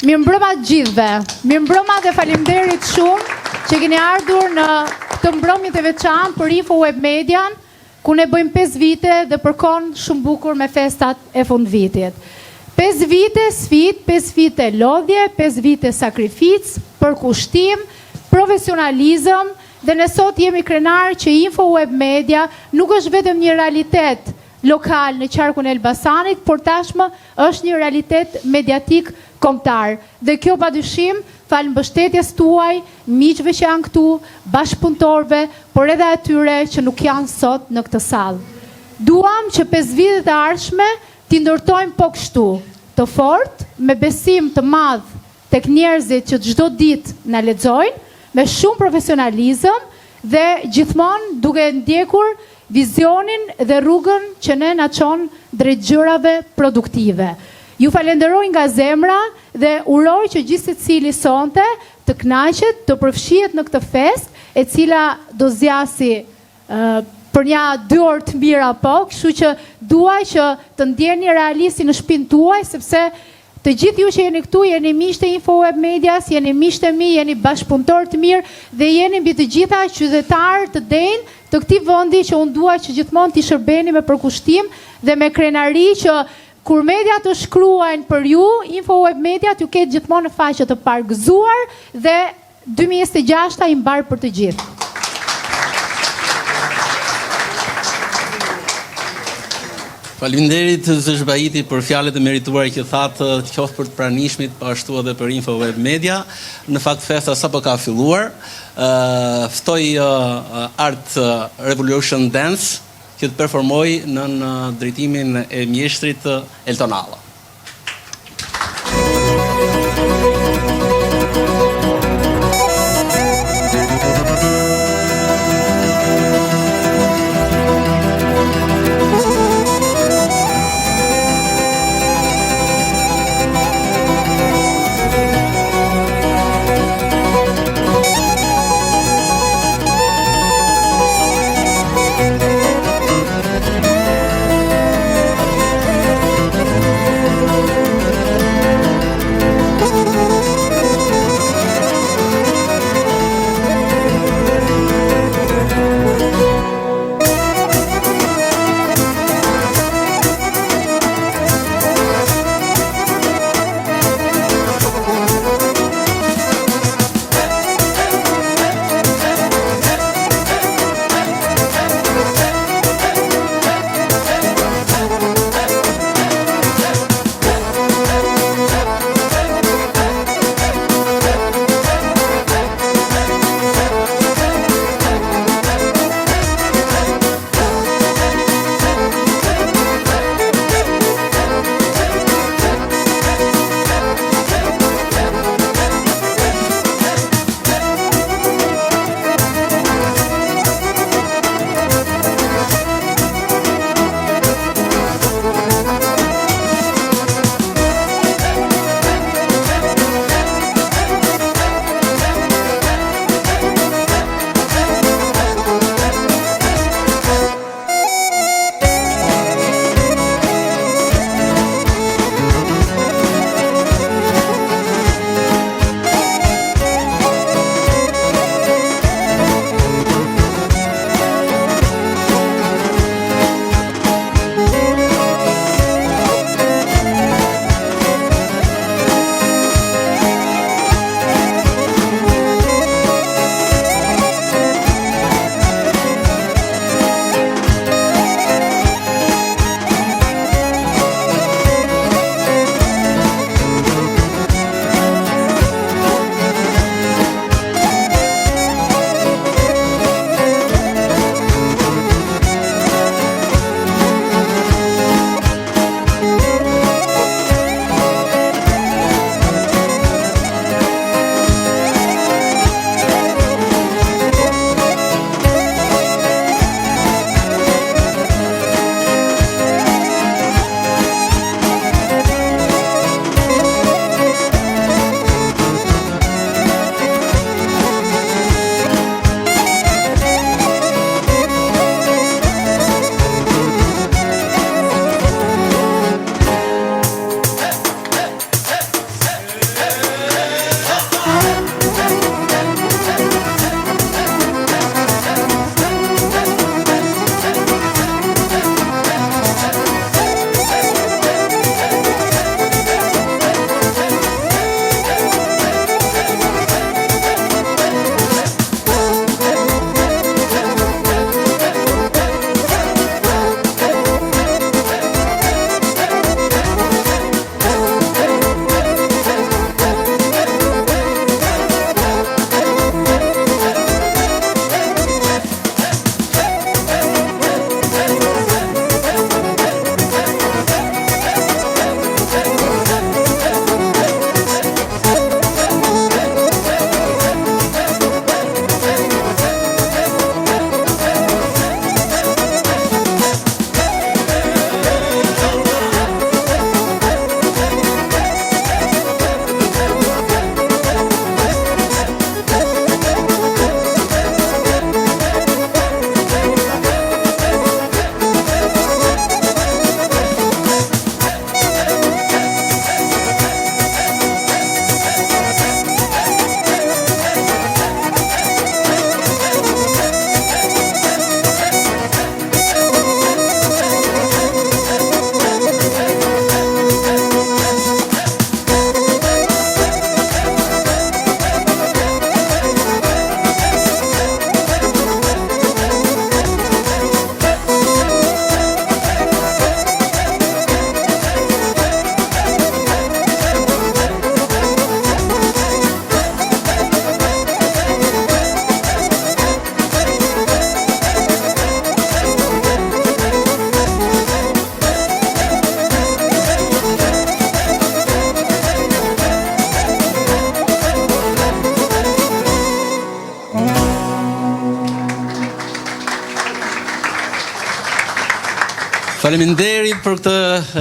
Mirëmbrëma të gjithëve. Mirëmbrëma dhe faleminderit shumë që keni ardhur në këtë mbrëmje të veçantë për Info Web Median, ku ne bëjmë 5 vite dhe përkon shumë bukur me festat e fundvitit. 5 vite sfidë, 5 vite lodhje, 5 vite sakrificë, përkushtim, profesionalizëm, dhe ne sot jemi krenar që Info Web Media nuk është vetëm një realitet lokal në qarkun e Elbasanit, por tashmë është një realitet mediatik kombëtar. Dhe kjo padyshim falë mbështetjes tuaj, miqve që janë këtu, bashkëpunëtorëve, por edhe atyre që nuk janë sot në këtë sallë. Duam që 5 vitet e ardhshme t'i ndërtojmë po kështu, të fortë, me besim të madh tek njerëzit që çdo ditë na lexojnë, me shumë profesionalizëm dhe gjithmonë duke ndjekur vizionin dhe rrugën që ne na çon drejt gjërave produktive. Ju falenderoj nga zemra dhe uroj që gjithë secili sonte të kënaqet, të përfshihet në këtë festë, e cila do zgjasi për një 2 orë të mira po, kështu që duaj që të ndjeni realisti në shtëpinë tuaj, sepse të gjithë ju që jeni këtu, jeni miqtë e Info Web Medias, jeni miqtë e mi, jeni bashkëpunëtorë të mirë dhe jeni mbi të gjitha qytetarë të denj të këtij vendi që unë dua që gjithmonë t'i shërbeni me përkushtim dhe me krenari që kur media të shkruajnë për ju, Info Web Media t'ju ketë gjithmonë në faqe të pargëzuar dhe 2026 i mbar për të gjithë. Faleminderit Zëshbajiti për fjalët e merituara që thatë, qoftë për të pranishmit, po ashtu edhe për Info Web Media. Në fakt festa sapo ka filluar. Ftoj Art Revolution Dance që të performoj në drejtimin e mjeshtrit Elton Alla. Faleminderit për këtë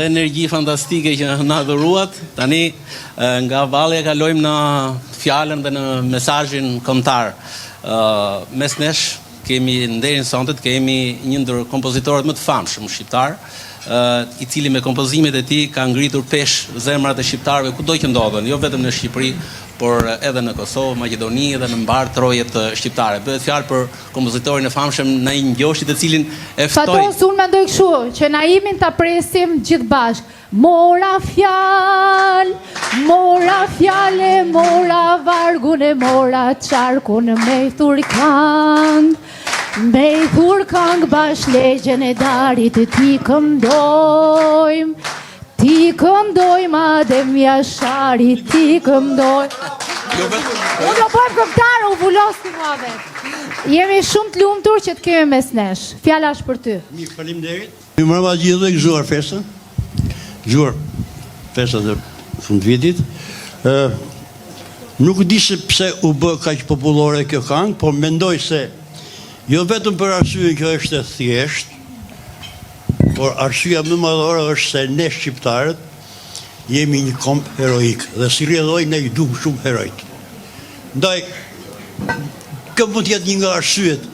energji fantastike që na dhuruat. Tani nga valli e kalojmë në fjalën dhe në mesazhin kombëtar. Mes nesh kemi nderin sonte kemi një ndër kompozitorët më të famshëm shqiptar, I cili me kompozimet e tij ka ngritur pesh zemrat e shqiptarëve kudo që ndodhen, jo vetëm në Shqipëri, por edhe në Kosovë, Maqedoni dhe në mbar trojet shqiptare. Bëhet fjalë për kompozitorin e famshëm Naim Gjoshi, të cilin e ftoi. Fatos, unë mendoj kështu, që Naimin ta presim gjithë bashkë. Mora fjale, mora vargun e mora qarkun me thurkang. Me thurkang bash legjen e darit ti këndojmë. Ti këndojmë adem jashari, ti këndojmë. Unë do bëjmë këngëtar, u vullos ti mua vetë. Jemi shumë të lumtur që të kemi mes nesh. Fjala është për ty. Mirë, faleminderit. Ju mbrëma gjithë dhe gëzuar festa. Gëzuar festa dhe fund vitit. Nuk di se pse u bë kaq popullore kjo këngë, por mendoj se jo vetëm për arsye që është e thjeshtë, por arsyeja më madhore është se ne shqiptarët jemi një komp heroik dhe si rrjedhoj ne I duam shumë herojt. Ndaj, kjo mund të jetë një nga arsyet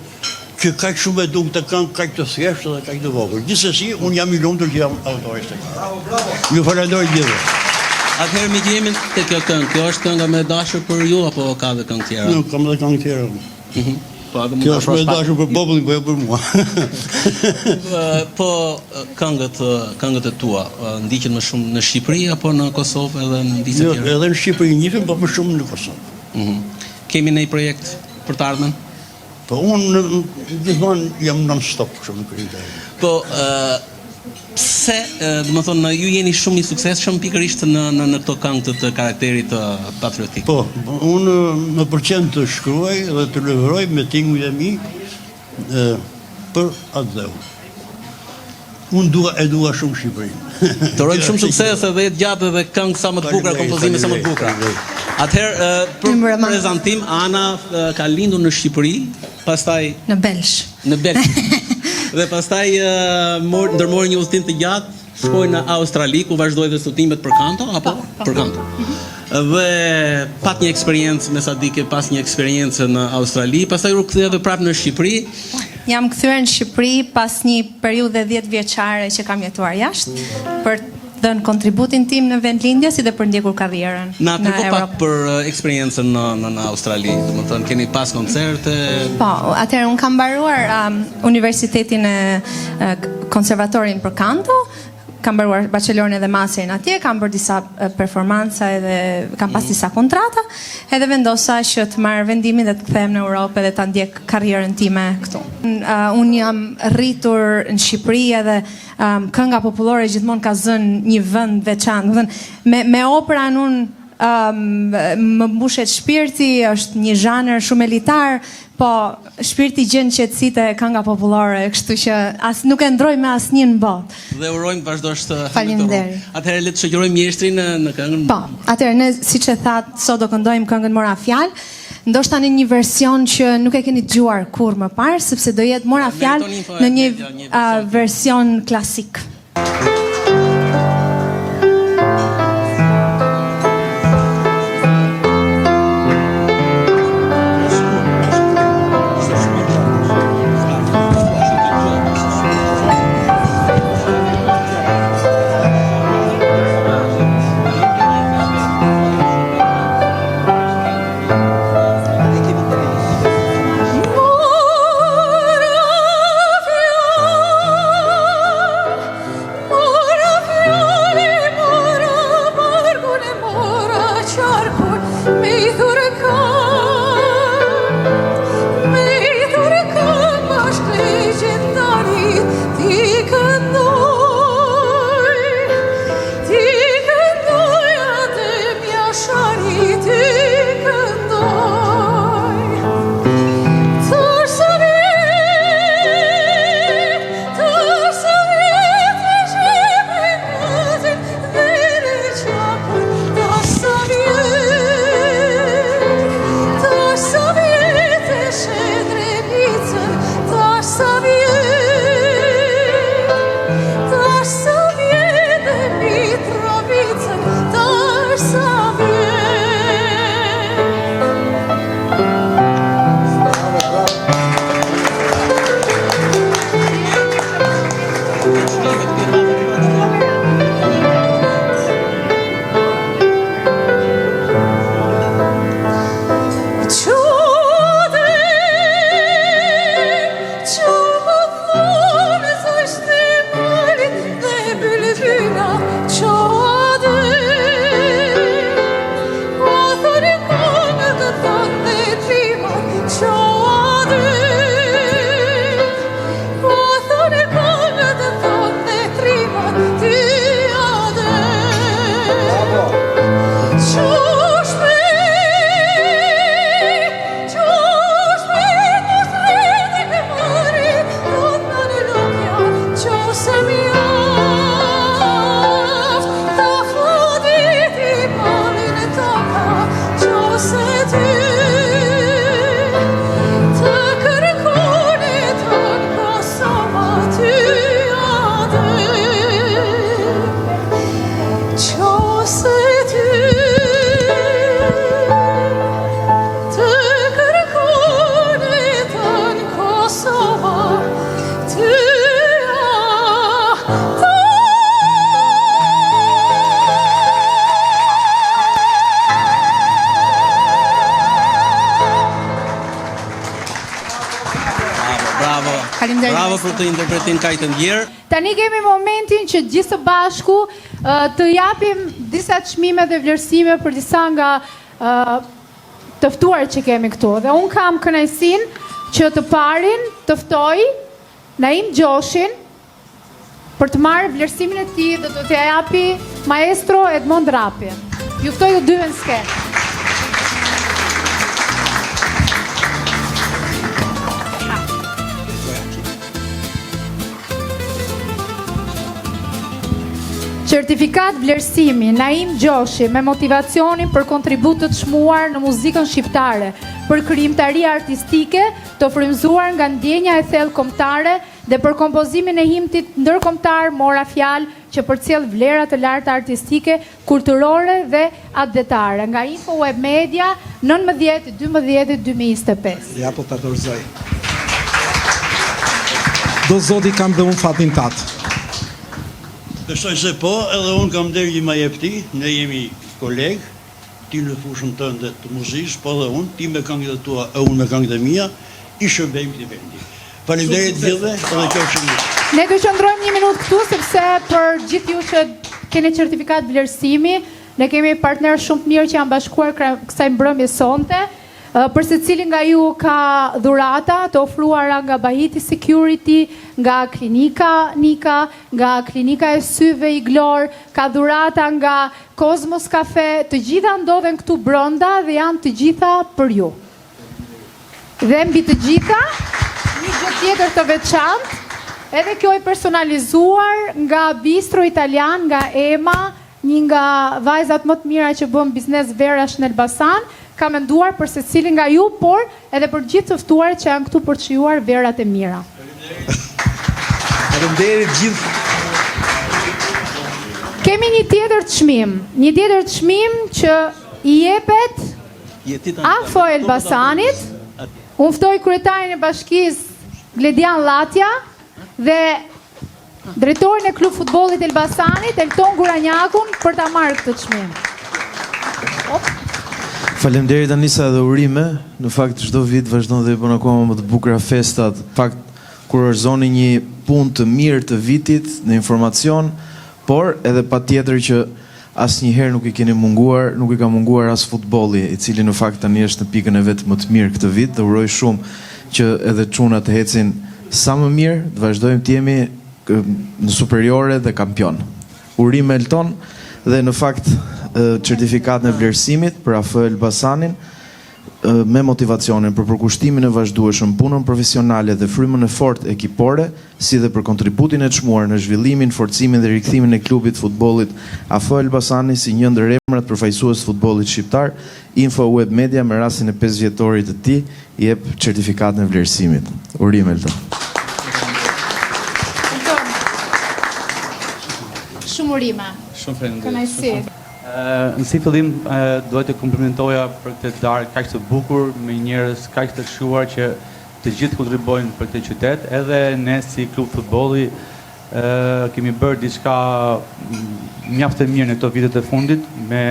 që kaq shumë e duam të këngë kaq të thjeshtë dhe kaq të vogël. Gjithsesi, unë jam I lumtur që jam autori të këngës. Ju falenderoj gjithë. Atëherë mi jemi te kjo këngë. Kjo është kënga më e dashur për ju apo ka edhe këngë tjera? Nuk kam edhe këngë tjera. Kjo është më e dashur për popullin, po jo për mua. Po këngët e tua ndiqen më shumë në Shqipëri apo në Kosovë edhe në disa Jo, tjera? edhe në Shqipëri njihen, po më shumë në Kosovë. Kemi ndonjë projekt për të ardhmen? Po unë gjithmonë jam non-stop kështu në krye. Po pse, do të thonë, ju jeni shumë I suksesshëm pikërisht në këto këngë të karakterit patriotik? Po, unë më pëlqen të shkruaj dhe të lëvëroj me tingujt e mi për atë dheu. Unë e dua shumë Shqipërinë. Të urojmë shumë sukses edhe jetë gjatë dhe këngë sa më të bukura, kompozime sa më të bukura. Atëherë, për prezantim, Ana ka lindur në Shqipëri, pastaj në Belsh. Në Belsh. Dhe pastaj ndërmori një udhëtim të gjatë, shkoi në Australi ku vazhdoi dhe studimet për kanto apo për kanto. Dhe pat një eksperiencë me sadike, pas një eksperiencë në Australi, pastaj u kthye edhe prapë në Shqipëri. Jam kthyer në Shqipëri pas një periudhe 10 vjeçare që kam jetuar jashtë për dhënë kontributin tim në vendlindje si dhe për ndjekur karrierën Na në tregoj pak Europë. për eksperiencën në Australi, domethënë keni pas koncerte? Po, atëherë unë kam mbaruar universitetin e konservatorin për kanto, kam mbaruar bachelorin edhe masterin atje, kam bërë disa performanca edhe kam pas disa kontrata, edhe vendosa që të marr vendimin dhe të kthehem në Europë dhe ta ndjek karrierën time këtu. Unë jam rritur në Shqipëri edhe kënga popullore gjithmonë ka zënë një vend veçantë. Do të thënë, me operën unë më mbushet shpirti, është një zhanër shumë elitar, po shpirti gjen qetësi te kënga popullore, kështu që nuk e ndroj me asnjë në botë. Dhe urojmë vazhdosh të Faleminderit. Atëherë le të shoqërojmë mjeshtrin në këngën. Po, atëherë ne siç e thatë, sot do këndojmë këngën Mora Fjalë, ndoshta në një version që nuk e keni dëgjuar kurrë më parë, sepse do jetë Mora Fjalë në një version klasik. Oh Bravo. Faleminderit. Bravo për të interpretim kaq të ndjer. Tani kemi momentin që gjithë së bashku të japim disa çmime dhe vlerësime për disa nga të ftuarit që kemi këtu. Dhe unë kam kënaqësinë që të parin të ftoj Naim Gjoshin për të marrë vlerësimin e tij dhe do t'ja japi maestro Edmond Rapi. Ju ftoj të dyve në skenë. Certifikat vlerësimi Naim Gjoshi me motivacionin për kontribut të çmuar në muzikën shqiptare, për krijimtari artistike të frymzuar nga ndjenja e thellë kombëtare dhe për kompozimin e himtit ndërkombëtar mora fjalë që përcjell vlera të larta artistike, kulturore dhe atletare nga Info Web Media 19-12-2025. Ja po ta dorëzoj. Do zoti kam dhe unë fatin tatë. Besoj se po, edhe unë kam derë që ma jep ti, ne jemi kolegë, ti në fushën tënde të muzikës, po dhe unë, ti me këngët e tua, e unë me këngët e mia, i shërbejmë këti vendi. Faleminderit gjithëve, edhe qofshin mirë. Ne do qëndrojmë një minutë këtu, sepse për gjithë ju që keni certifikat vlerësimi, ne kemi partnerë shumë të mirë që janë bashkuar kësaj mbrëmje sonte. Për secilin nga ju ka dhurata të ofruara nga Bahiti Security, nga Klinika Nika, nga Klinika e Syve i Glor, ka dhurata nga Cosmos Cafe, të gjitha ndodhen këtu brenda dhe janë të gjitha për ju. Dhe mbi të gjitha, një gjë tjetër të veçantë, edhe kjo e personalizuar nga Bistro Italian, nga Ema, një nga vajzat më të mira që bën biznes verash në Elbasan, ka menduar për secilin nga ju, por edhe për gjithë të ftuarit që janë këtu për të shijuar verat e mira. Faleminderit gjithë. Kemi një tjetër çmim që i jepet Afo Elbasanit. Unë ftoj kryetarin e bashkisë Gledian Latja dhe drejtorin e klub futbollit Elbasanit, Elton Guranjakun, për ta marrë këtë çmim. Faleminderit Anisa dhe urime. Në fakt çdo vit vazhdon dhe bën akoma më të bukura festat. Në fakt kurorëzoni një punë të mirë të vitit në informacion, por edhe patjetër që asnjëherë nuk i keni munguar, nuk i ka munguar as futbolli, i cili në fakt tani është në pikën e vet më të mirë këtë vit dhe uroj shumë që edhe çunat të ecin sa më mirë, të vazhdojmë të jemi në superiore dhe kampion. Urime Elton dhe në fakt certifikat në vlerësimit për AF Elbasanin me motivacionin për përkushtimin e vazhdueshëm, punën profesionale dhe frymën e fortë ekipore, si dhe për kontributin e çmuar në zhvillimin, forcimin dhe rikthimin e klubit futbollit AF Elbasani si një ndër emrat përfaqësues të futbollit shqiptar. Info Web Media me rastin e 5 vjetorit të tij i jep certifikat në vlerësimit. Urime Elton. Shumë urime. Shumë faleminderit. Kënaqësi. Në si fillim duhet të komplimentoja për këtë darkë kaq të bukur me njerëz kaq të shuar që të gjithë kontribojnë për këtë qytet, edhe ne si klub futbolli kemi bërë diçka mjaft të mirë në këto vitet e fundit me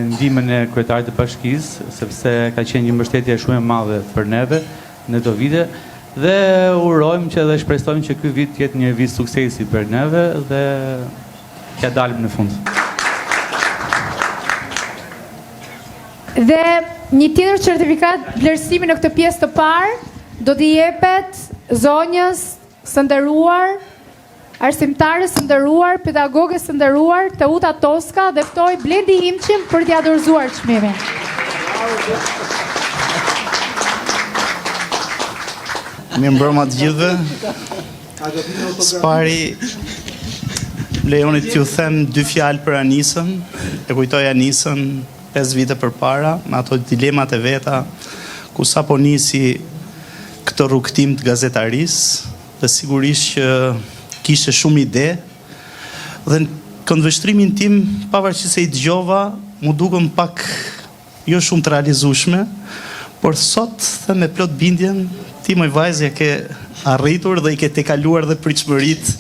ndihmën e kryetarit të bashkisë, sepse ka qenë një mbështetje shumë e madhe për neve në këto vite dhe urojmë që dhe shpresojmë që ky vit të jetë një vit suksesi për neve dhe t'ja dalim në fund. Dhe një tjetër certifikat vlerësimi në këtë pjesë të parë do t'i jepet zonjës së nderuar, arsimtares së nderuar, pedagoges së nderuar, Teuta Toska, dhe ftoj Blendi Himçim për t'ia dorëzuar çmimin. Mirëmbrëma të gjithëve. Spari lejoni t'ju them dy fjalë për Anisën. E kujtoj Anisën 5 vite përpara, me ato dilemat e veta, ku sa po nisi këtë rrugtim të gazetarisë, dhe sigurisht që kishte shumë ide, dhe në këndvështrimin tim, pavarësisht se i dëgjova, mu dukën pak jo shumë të realizueshme, por sot, dhe me plot bindjen, ti moj vajzë ja ke arritur dhe i ke tejkaluar dhe pritshmëritë,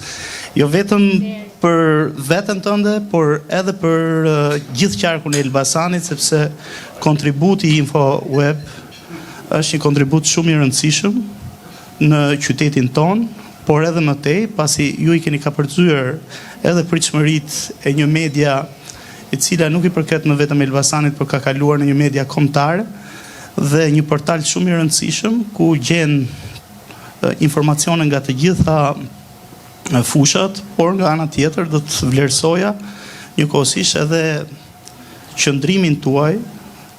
jo vetëm për veten tënde, por edhe për gjithë qarkun e Elbasanit, sepse kontributi i Info Web është një kontribut shumë i rëndësishëm në qytetin ton, por edhe më tej, pasi ju I keni kapërcyer edhe pritshmëritë e një media e cila nuk I përket më vetëm Elbasanit, por ka kaluar në një media kombëtare dhe një portal shumë I rëndësishëm ku gjen informacione nga të gjitha fushat, por nga ana tjetër do të vlerësoja njëkohësisht edhe qëndrimin tuaj,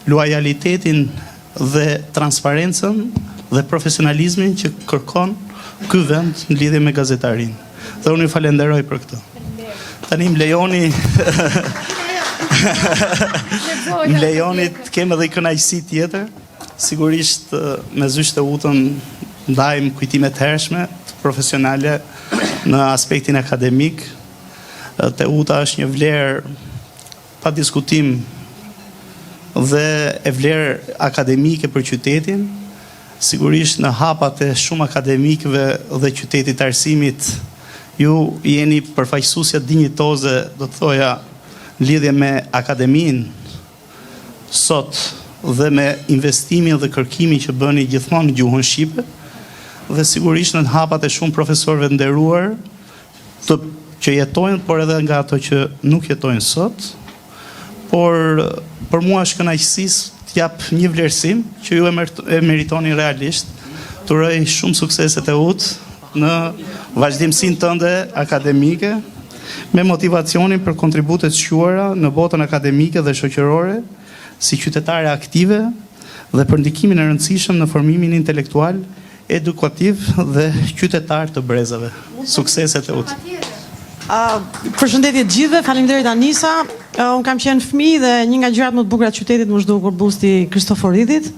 lojalitetin dhe transparencën dhe profesionalizmin që kërkon ky vend në lidhje me gazetarinë. Dhe unë Ju falenderoj për këtë. Tani më lejoni të kem edhe kënaqësi tjetër. Sigurisht me zysh të utën ndajmë kujtime të hershme, profesionale në aspektin akademik. Te uta është një vlerë pa diskutim dhe e vlerë akademike për qytetin. Sigurisht në hapat e shumë akademikëve dhe qytetit të arsimit, ju jeni përfaqësuesja dinjitoze, do të thoja, në lidhje me akademinë sot dhe me investimin dhe kërkimin që bëni gjithmonë në gjuhën shqipe, dhe sigurisht në hapat e shumë profesorëve nderuar që jetojnë, por edhe nga ato që nuk jetojnë sot. Por për mua është kënaqësi të jap një vlerësim që ju e meritoni realisht. Të uroj shumë sukseset e ut në vazhdimsinë tënde akademike, me motivacionin për kontributet shquara në botën akademike dhe shoqërore, si qytetare aktive dhe për ndikimin e rëndësishëm në formimin intelektual, edukativ dhe qytetar të brezave. Sukseset e ut. Përshëndetje të gjithëve, faleminderit Anisa. Unë kam qenë fëmijë dhe një nga gjërat më të bukura të qytetit më zhdukur busti Kristoforidit.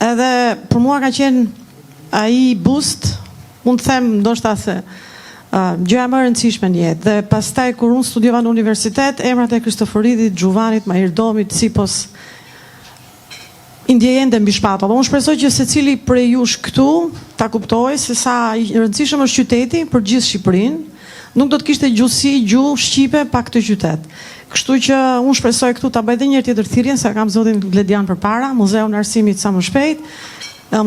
Edhe për mua ka qenë ai bust, mund të them ndoshta se gjëja më e rëndësishme në jetë. Dhe pastaj kur unë studiova në universitet, emrat e Kristoforidit, Xhuvanit, Mahirdomit, Sipos indjejen dhe mbi shpatullat. Unë shpresoj që secili prej jush këtu ta kuptojë se sa I rëndësishëm është qyteti për gjithë Shqipërinë. Nuk do të kishte gjuhë shqipe pa këtë qytet. Kështu që unë shpresoj këtu ta bëj edhe një herë tjetër thirrjen, se kam zotin Gledian përpara, Muzeun e Arsimit sa më shpejt,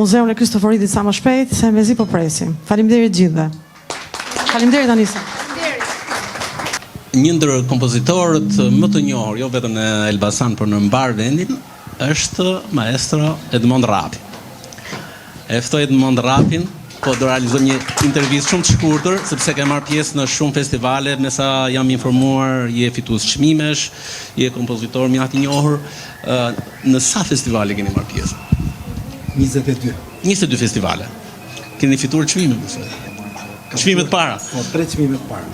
Muzeun e Kristoforidit sa më shpejt, se mezi po presim. Faleminderit gjithëve. Faleminderit Anisa. Një ndër kompozitorët më të njohur, jo vetëm në Elbasan, por në mbar vendin, është maestro Edmond Rapi. E ftoj Edmond Rapin, po do realizoj një intervistë shumë të shkurtër, sepse ka marrë pjesë në shumë festivale, me sa jam informuar, je fitues çmimesh, je kompozitor mjaft I njohur. Në sa festivale keni marrë pjesë? 22. 22 festivale. Keni fituar çmime, besoj. Çmime të para. Po, 3 çmime të para.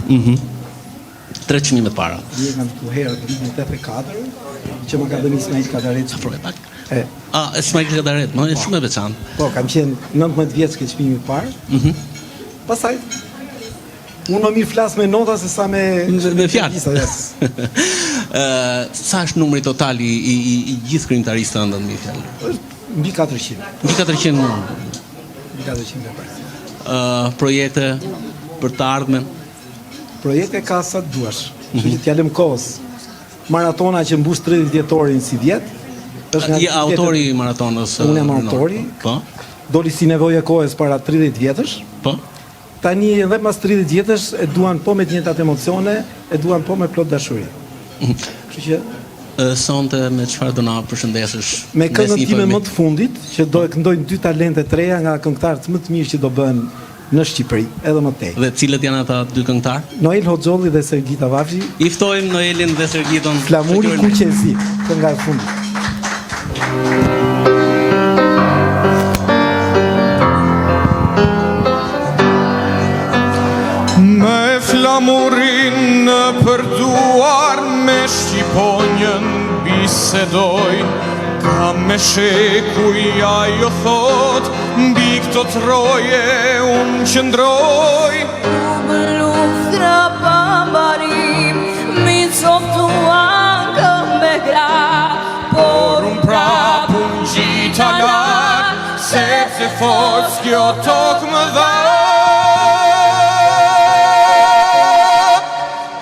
3 çmime të para. Një nga të herë të vitin 84, që më ka dhënë Ismail Kadaret. Çfarë pak? Ismail Kadaret, më është shumë e veçantë. Po, kam qenë 19 vjeç që çmimi I parë. Pastaj unë më mirë flas me nota se sa me fjalë. Sa është numri total I gjithë krijimtarisë të ëndër, me fjalë? Është mbi 400. Mbi 400. Mbi 400 vepra. Projekte për të ardhmen. Projekte ka sa të duash. Kështu që t'ja lëm kohës. Maratona që mbush 30 vjetorin si vjet. Je autori I maratonës? Unë jam autori. Po. Doli si nevojë e kohës para 30 vjetësh. Po. Tani edhe pas 30 vjetësh e duan po me të njëjtat emocione, e duan po me plot dashuri. Kështu që sonte me çfarë do na përshëndesësh? Me këngën time më të fundit, që do e këndojnë 2 talente të reja nga këngëtarët më të mirë që do bëhen në Shqipëri, edhe më tej. Dhe cilët janë ata 2 këngëtarë? Noel Hoxholli dhe Sergita Vafshi. I ftojmë Noelin dhe Sergiton. Flamuri Kuqezi, kënga e fundit. Me flamurin në përduar, me shqiponjën bisedoj, ka me shekuj ajo thot, mbi këto troje unë qëndroj. Më luftra pa mbarim, mi coftuan këmbe gra, por unë prap unë gjita gar, sepse forës kjo tokë më dha.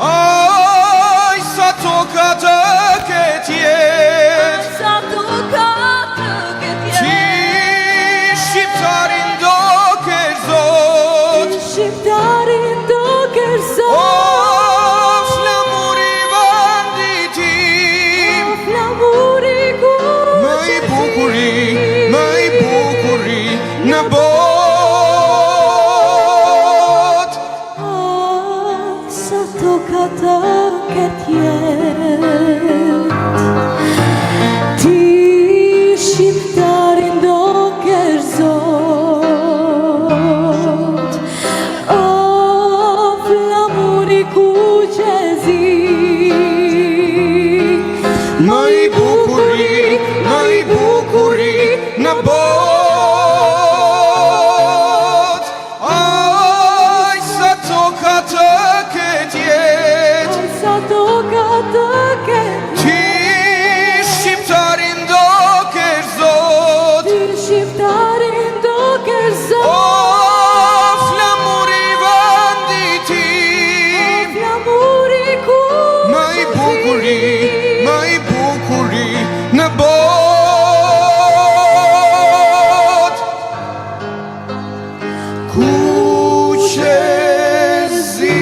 Aj, sa toka të këtë jet, sa toka të këtë jet, ti shqiptarin do këtë qezi.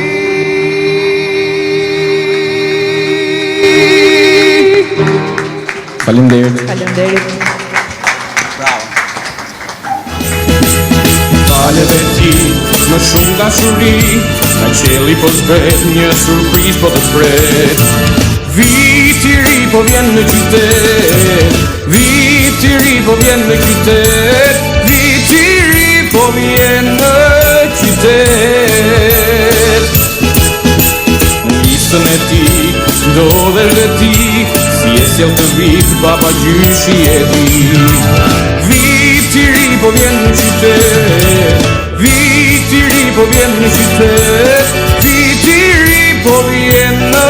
Faleminderit. Faleminderit. Fale dhe ti, më shumë dashuri, nga qeli po zbret, një surpriz po të zbret. Vit i ri po vjen në qytet, vit i ri po vjen në qytet, vit i ri po vjen në qytet. Në listën e ti, ndodhesh dhe ti, si e sjell të vit, baba gjyshi e ti. Vit i ri po vjen në qytet, vit i ri po vjen në qytet, vit i ri po vjen në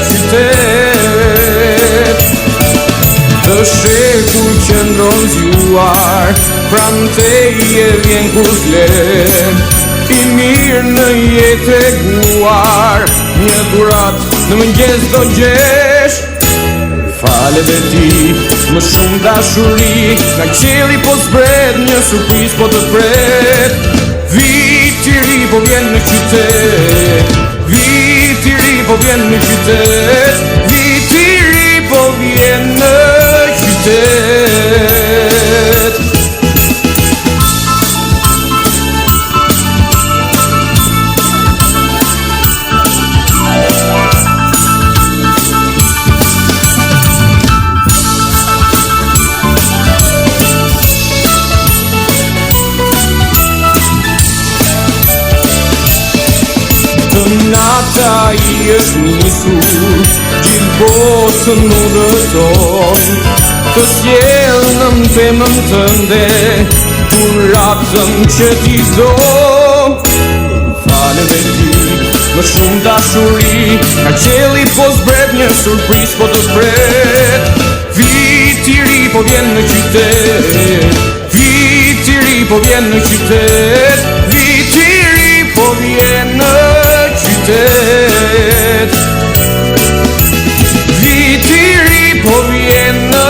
qytet. Të shekur që ndron zjuar, prantej e vjen kur flet, i mirë në jetë e guar, një dhurat në mëngjes do gjesh. Fale dhe ti, më shumë dashuri, nga qeli po zbret, një surpriz po të zbret. Vit i ri po vjen në qytet, vit i ri po vjen në qytet, vit i ri po vjen në qytet. Nata i është nisur, gjithë botën në dëton, të sjell në temën tënde, dhuratën që ti do. Fale dhe ti, më shumë dashuri, nga qeli po zbret, një surpriz po të zbret. Vit i ri po vjen në qytet, vit i ri po vjen në qytet, vit i ri po vjen në qytet. Vit i ri po vjen në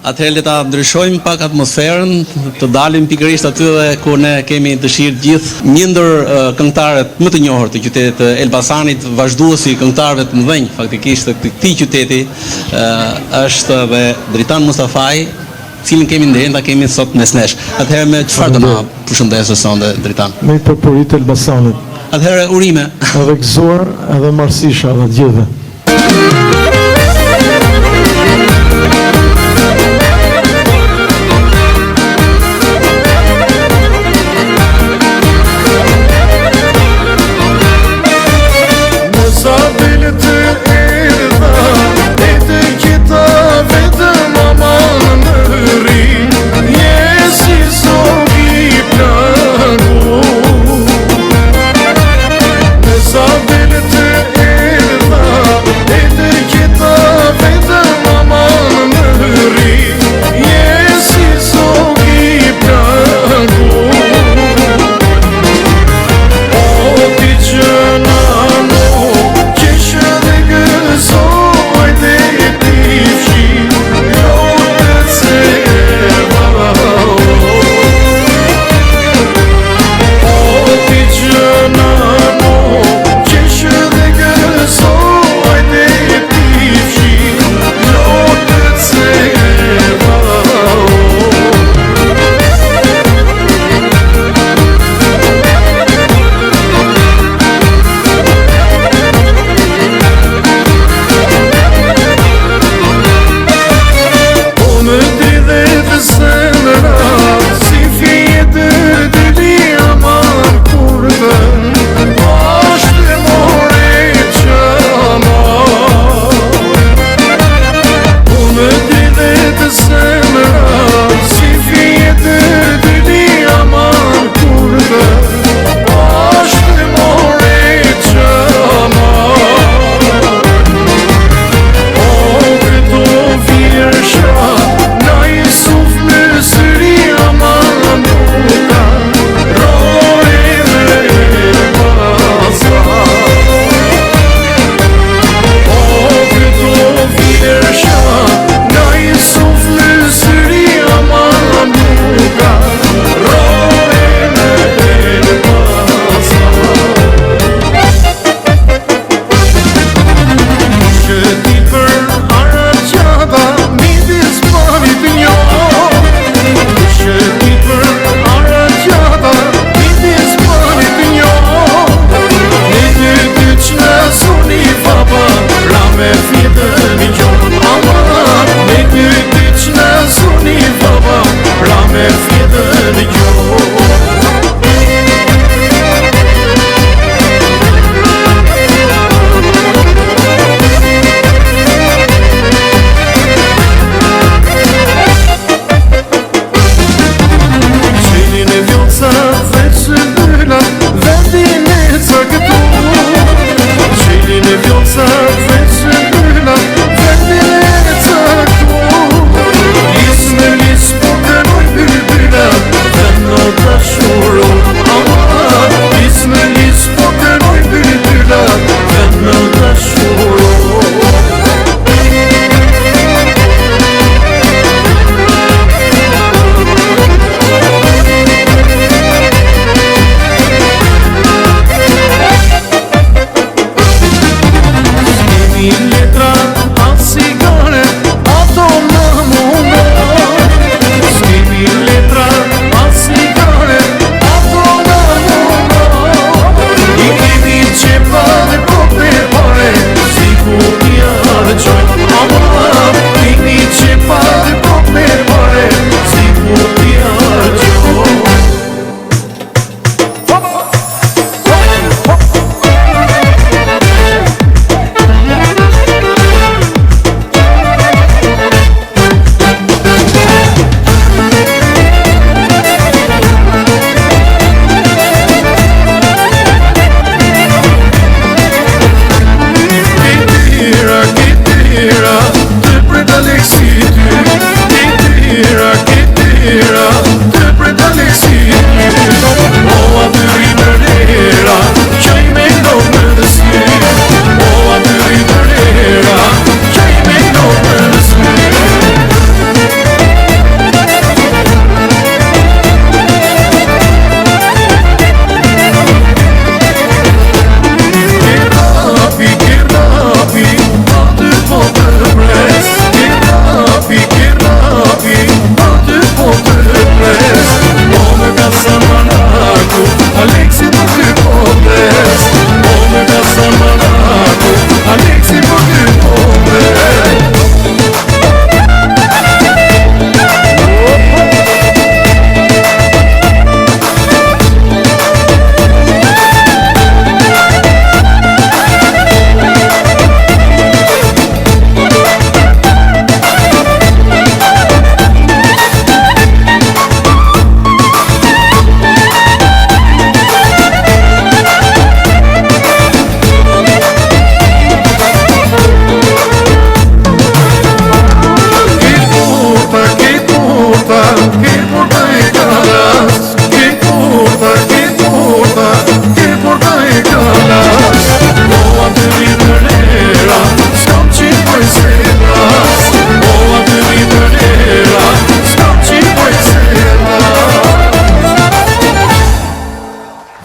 Atëherë le ta ndryshojmë pak atmosferën, të dalim pikërisht aty dhe ku ne kemi dëshirë gjithë. Një ndër këngëtarët më të njohur të qytetit të Elbasanit, vazhduesi i këngëtarëve të mëdhenj faktikisht të këtij qyteti, është dhe Dritan Mustafaj, cilin kemi nderin ta kemi sot mes nesh. Atëherë me çfarë do na përshëndesësh sonte Dritan? Me i përpurit të Elbasanit. Atëherë urime. Edhe gëzuar, edhe marësisha dhe gjithë. Sa bile të erdha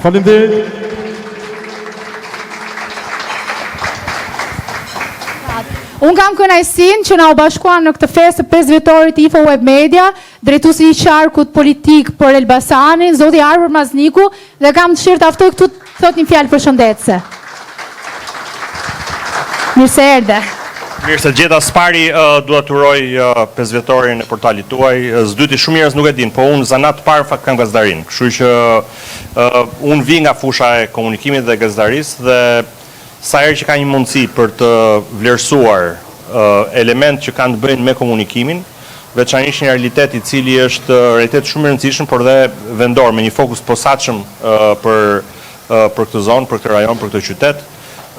Faleminderit. Unë kam kënaqësinë që na u bashkuan në këtë festë të 5 vjetorit IFO Web Media, drejtuesi i qarkut politik për Elbasanin, zoti Arpër Mazniku, dhe kam dëshirë të aftoj këtu të thot një fjalë përshëndetëse. Mirë se erdhe. Mirë se gjeta. Spari dua të uroj 5 vjetorin e portalit tuaj. S'dyti shumë njerëz nuk e din, po unë zanat të parë fakt kam gazetarin. Kështu që unë vi nga fusha e komunikimit dhe gazetarisë dhe sa herë që ka një mundësi për të vlerësuar element që kanë të bëjnë me komunikimin, veçanërisht një realitet i cili është realitet shumë i rëndësishëm, por dhe vendor me një fokus posaçëm për këtë zonë, për këtë rajon, për këtë qytet,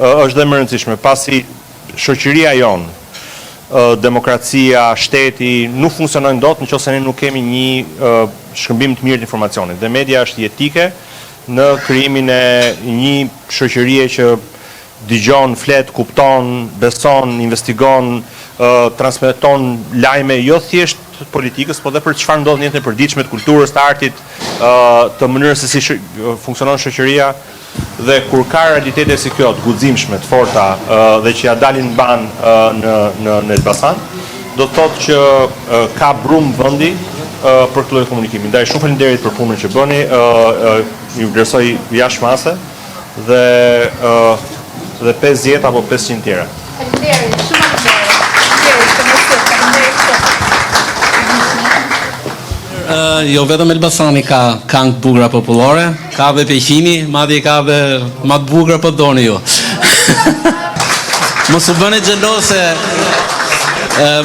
është dhe më rëndësishme, pasi shoqëria jonë, demokracia, shteti nuk funksionojnë dot nëse ne nuk kemi një shkëmbim të mirë të informacionit. Dhe media është jetike në krijimin e një shoqërie që dëgjon, flet, kupton, beson, investigon, transmeton lajme jo thjesht të politikës, po dhe për çfarë ndodh në jetën e përditshme të kulturës, të artit, të mënyrës se si funksionon shoqëria. Dhe kur ka realitete si kjo, të guximshme, të forta dhe që ja dalin ban në Elbasan, do të thotë që ka brum vendi për këtë lloj komunikimi. Ndaj shumë faleminderit për punën që bëni, ju vlerësoj jashtë mase dhe 50 apo 500 tjera. Faleminderit, shumë Jo vetëm Elbasani ka këngë bukura popullore, ka dhe Peqini, madje ka dhe më të bukura po doni ju. Mos u bëni xhelose.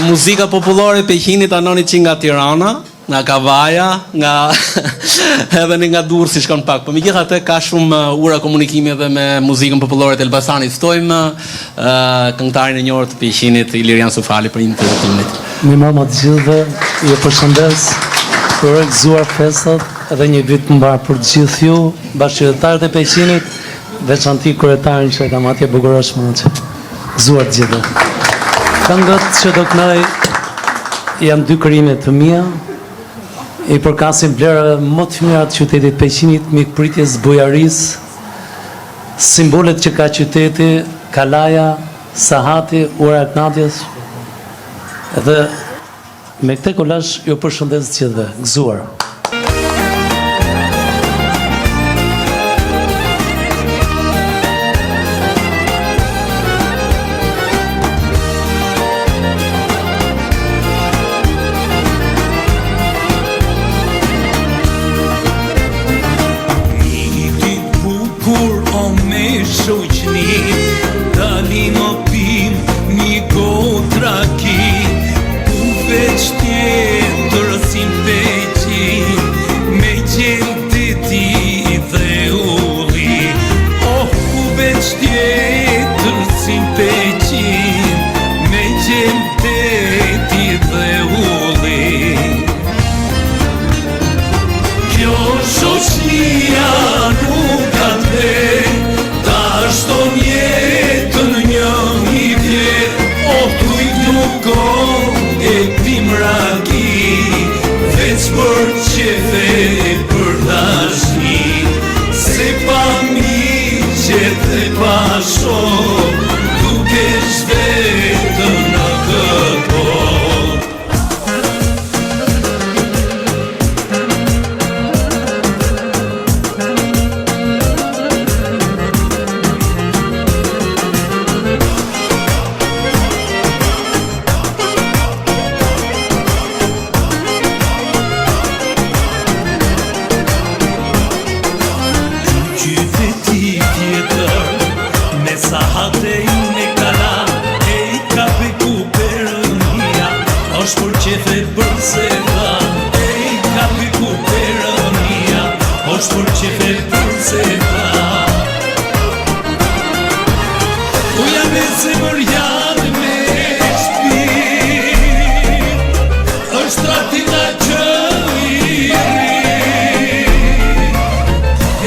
Muzika popullore Peqinit anoni që nga Tirana, nga Kavaja, nga edhe nga Durrësi shkon pak. Po megjithatë ka shumë ura komunikimi edhe me muzikën popullore të Elbasanit. Ftojmë këngëtarin e njohur të Peqinit, Ilirian Sufali, për një të timit. Mirë mama të gjithëve, ju përshëndes, për gëzuar festat edhe një vit të mbar për të gjithë ju, bashkëqytetarët e Peqinit, veçanti kryetarin që e kam atje Bukurosh Mançi. Gëzuar të gjithë. Këngët që do kënoj janë 2 kërime të mia, i përkasin vlera më të mira të qytetit Peqinit, mikpritjes bujarisë, simbolet që ka qyteti, kalaja, sahati, ura e knatjes, edhe me këte kolazh ju përshëndes të gjithëve, gëzuar.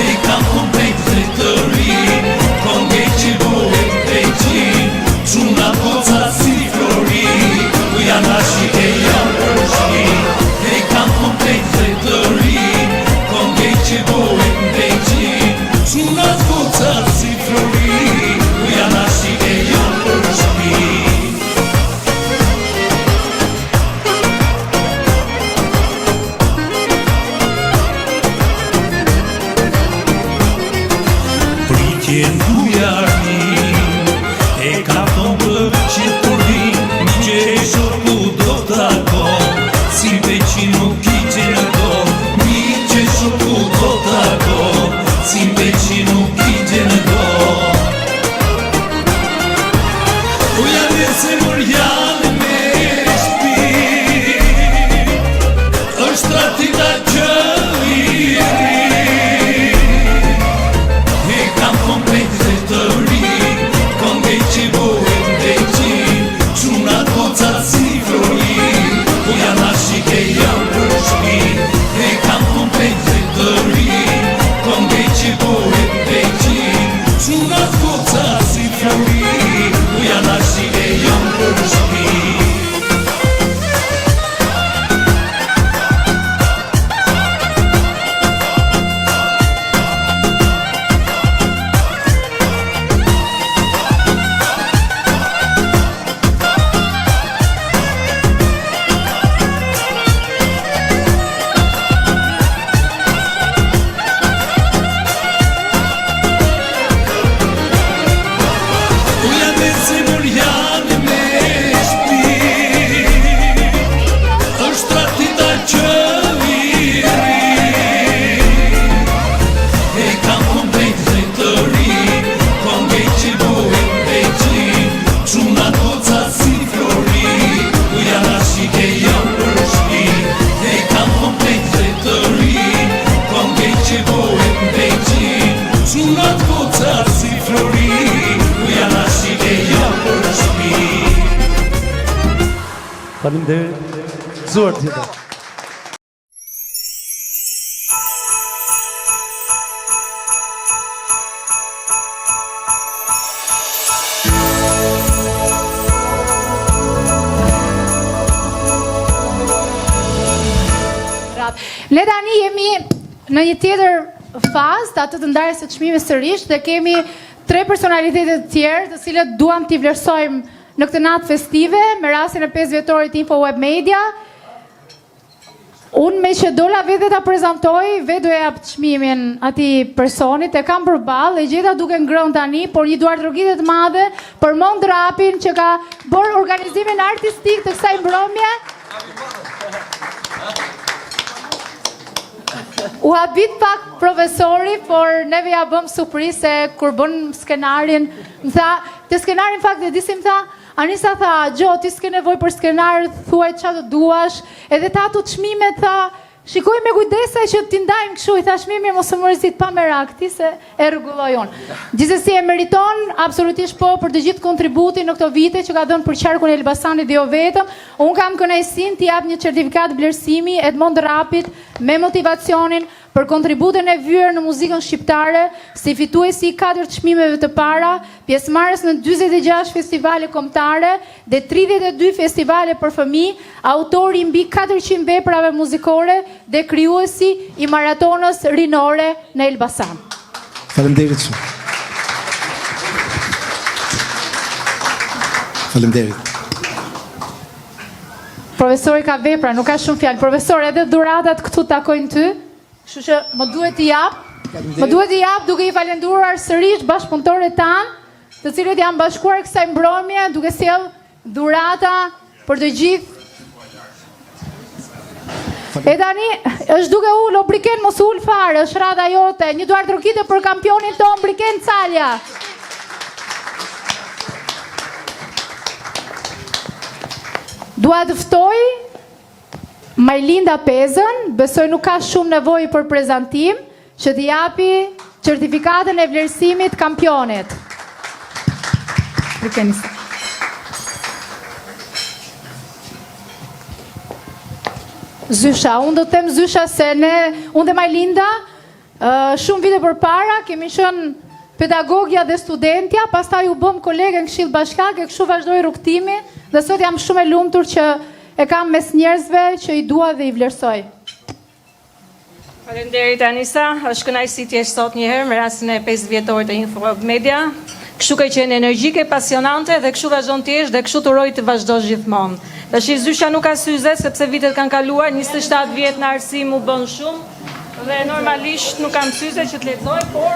Hey, come on, play the E ka thonë për që të rrim, një që e shoku do të ako, si veqinu ki që në ko, një që shoku do të ako, si veqinu ki që në ko. U janë e se mër janë me shpi, është ratita që i ri, e kam komplet dhe të ri, që bojnë dhe qinë, qunat kocat si flori, u janë ashike janë për shpi, e kam komplet dhe të ri, konge që bojnë dhe qinë, qunat kocat si flori, u janë ashike janë për shpi. Faleminderit. Gëzuar të gjitha. Ne tani jemi në një tjetër fazë të atë të ndarjes së çmimit sërish dhe kemi 3 personalitete të tjerë, të cilët duam t'i vlerësojmë në këtë natë festive me rastin e 5 vjetorit Info Web Media. Unë me që dola vetë ta prezantoj, vetë do e jap çmimin atij personit, e kam përballë, e gjeta duke ngrënë tani, por një duar trogitë të madhe për Mond Rapin që ka bërë organizimin artistik të kësaj mbrëmje. U habit pak profesori, por neve ja bëm surprizë kur bën skenarin, më tha, te skenarin fakt e disi më tha, Anisa tha, Gjo, ti s'ke nevoj për skenar, thuaj qa të duash, edhe ta ato çmimet tha, shikoj me kujdesa që ti ndajmë kështu, i tha çmimi mos e mërzit pa merak, ti se e rregulloj unë. Gjithsesi e meriton absolutisht po për të gjithë kontributin në këto vite që ka dhënë për qarkun e Elbasanit dhe jo vetëm. Unë kam kënaqësinë t'i jap një certifikat vlerësimi Edmond Rapit me motivacionin për kontributin e vyer në muzikën shqiptare, si fituesi i 4 çmimeve të para, pjesëmarrës në 46 festivale kombëtare dhe 32 festivale për fëmijë, autori mbi 400 veprave muzikore dhe krijuesi i maratonës rinore në Elbasan. Faleminderit shumë. Faleminderit. Profesori ka vepra, nuk ka shumë fjalë. Profesor, edhe dhuratat këtu takojnë ty. Kështu që më duhet t'i jap. Më duhet t'i jap duke i falenduar sërish bashkëpunëtorët tanë, të cilët janë bashkuar kësaj mbrëmje duke sjell dhurata për të gjithë. E tani është duke ul, o Briken mos ul fare, është rada jote. Një duar trokite për kampionin ton Briken Calja. Dua të ftoj Majlinda Pezën, besoj nuk ka shumë nevojë për prezantim, që t'i japi certifikatën e vlerësimit kampionit. Zysha, unë do të them Zysha se unë dhe Majlinda, shumë vite përpara, kemi qenë pedagogja dhe studentja, pastaj u bëm kolege në Këshill Bashkake, kështu vazhdoi rrugtimi dhe sot jam shumë e lumtur që e kam mes njerëzve që i dua dhe i vlerësoj. Faleminderit Anisa, është kënaqësi të jesh sot një herë me rastin e 5 vjetorit të Info Web Media. Kështu ka qenë energjike, pasionante dhe kështu vazhdon të jesh dhe kështu të uroj të vazhdosh gjithmonë. Tash Zysha nuk ka syze sepse vitet kanë kaluar, 27 vjet në arsim u bën shumë. Dhe normalisht nuk kam syze që të lexoj, por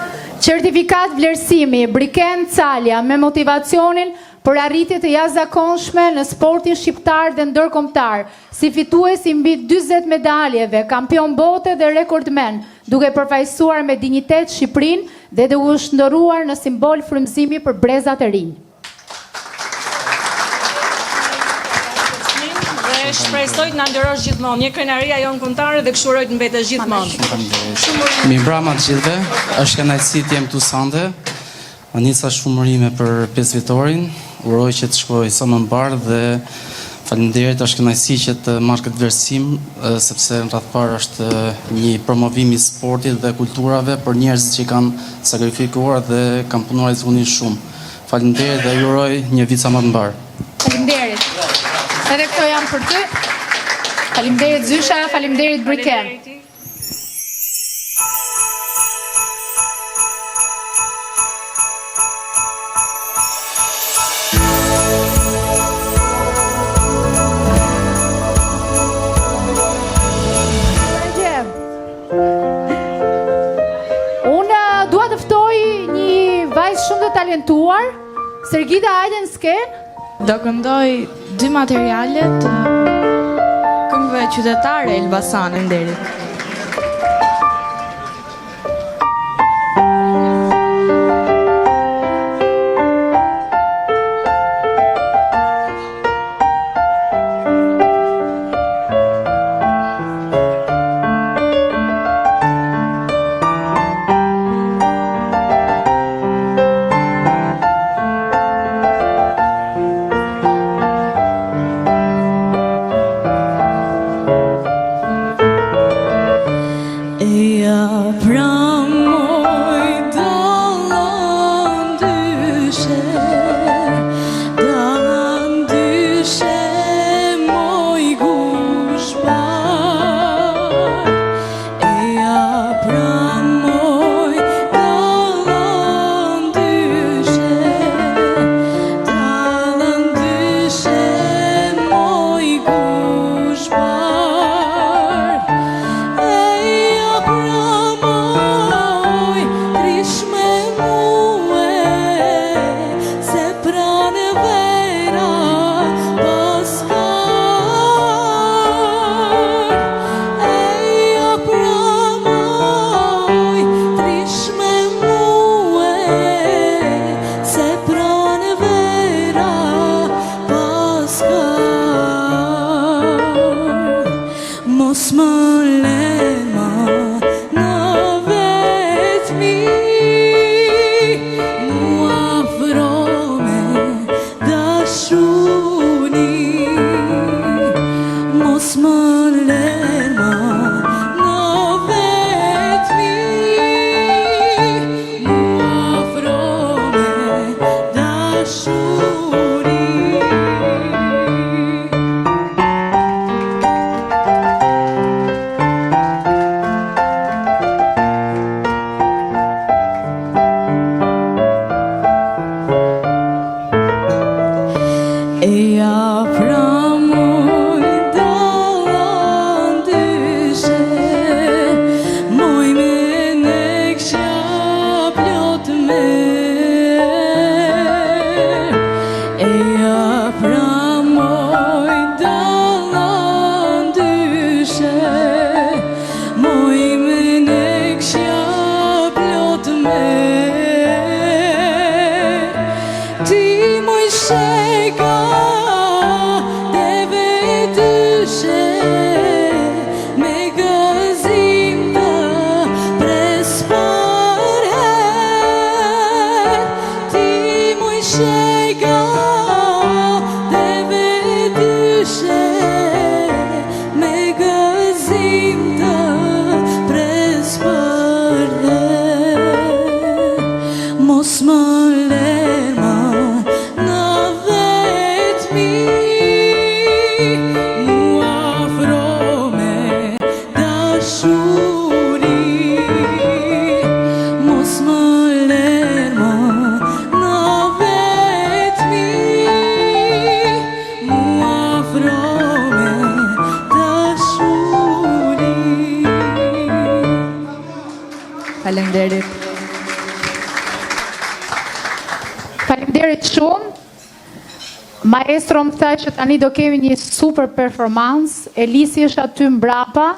Certifikat vlerësimi Briken Calja me motivacionin për arritje të jashtëzakonshme në sportin shqiptar dhe ndërkombëtar, si fitues i mbi 40 medaljeve, kampion bote dhe rekordmen, duke përfaqësuar me dinjitet Shqipërinë dhe duke u shndërruar në simbol frymëzimi për brezat e rinj. dhe shpresoj të na nderosh gjithmonë. Një krenaria jon kombëtare dhe kështu uroj të mbetesh gjithmonë. Mirëmbrëma të gjithëve. Është kënaqësi të jem këtu sonte. Nica shumërime për 5 vjetorin. Uroj që të shkoj sa më mbar dhe faleminderit, është kënaqësi që të marr këtë vlerësim sepse në radhë parë është një promovim i sportit dhe kulturave për njerëzit që kanë sakrifikuar dhe kanë punuar zonin shumë. Faleminderit dhe ju uroj një vit sa më të mbar. Faleminderit. Edhe këto janë për ty. Faleminderit Zysha, faleminderit Briken. Unë dua të ftoj një vajzë shumë të talentuar, Sergita, hajde në skenë. Do këndoj 2 materiale të këngëve qytetare Elbasane nderit. Faleminderit. Faleminderit shumë. Maestro më tha që tani do kemi një super performance. Elisi është aty mbrapa.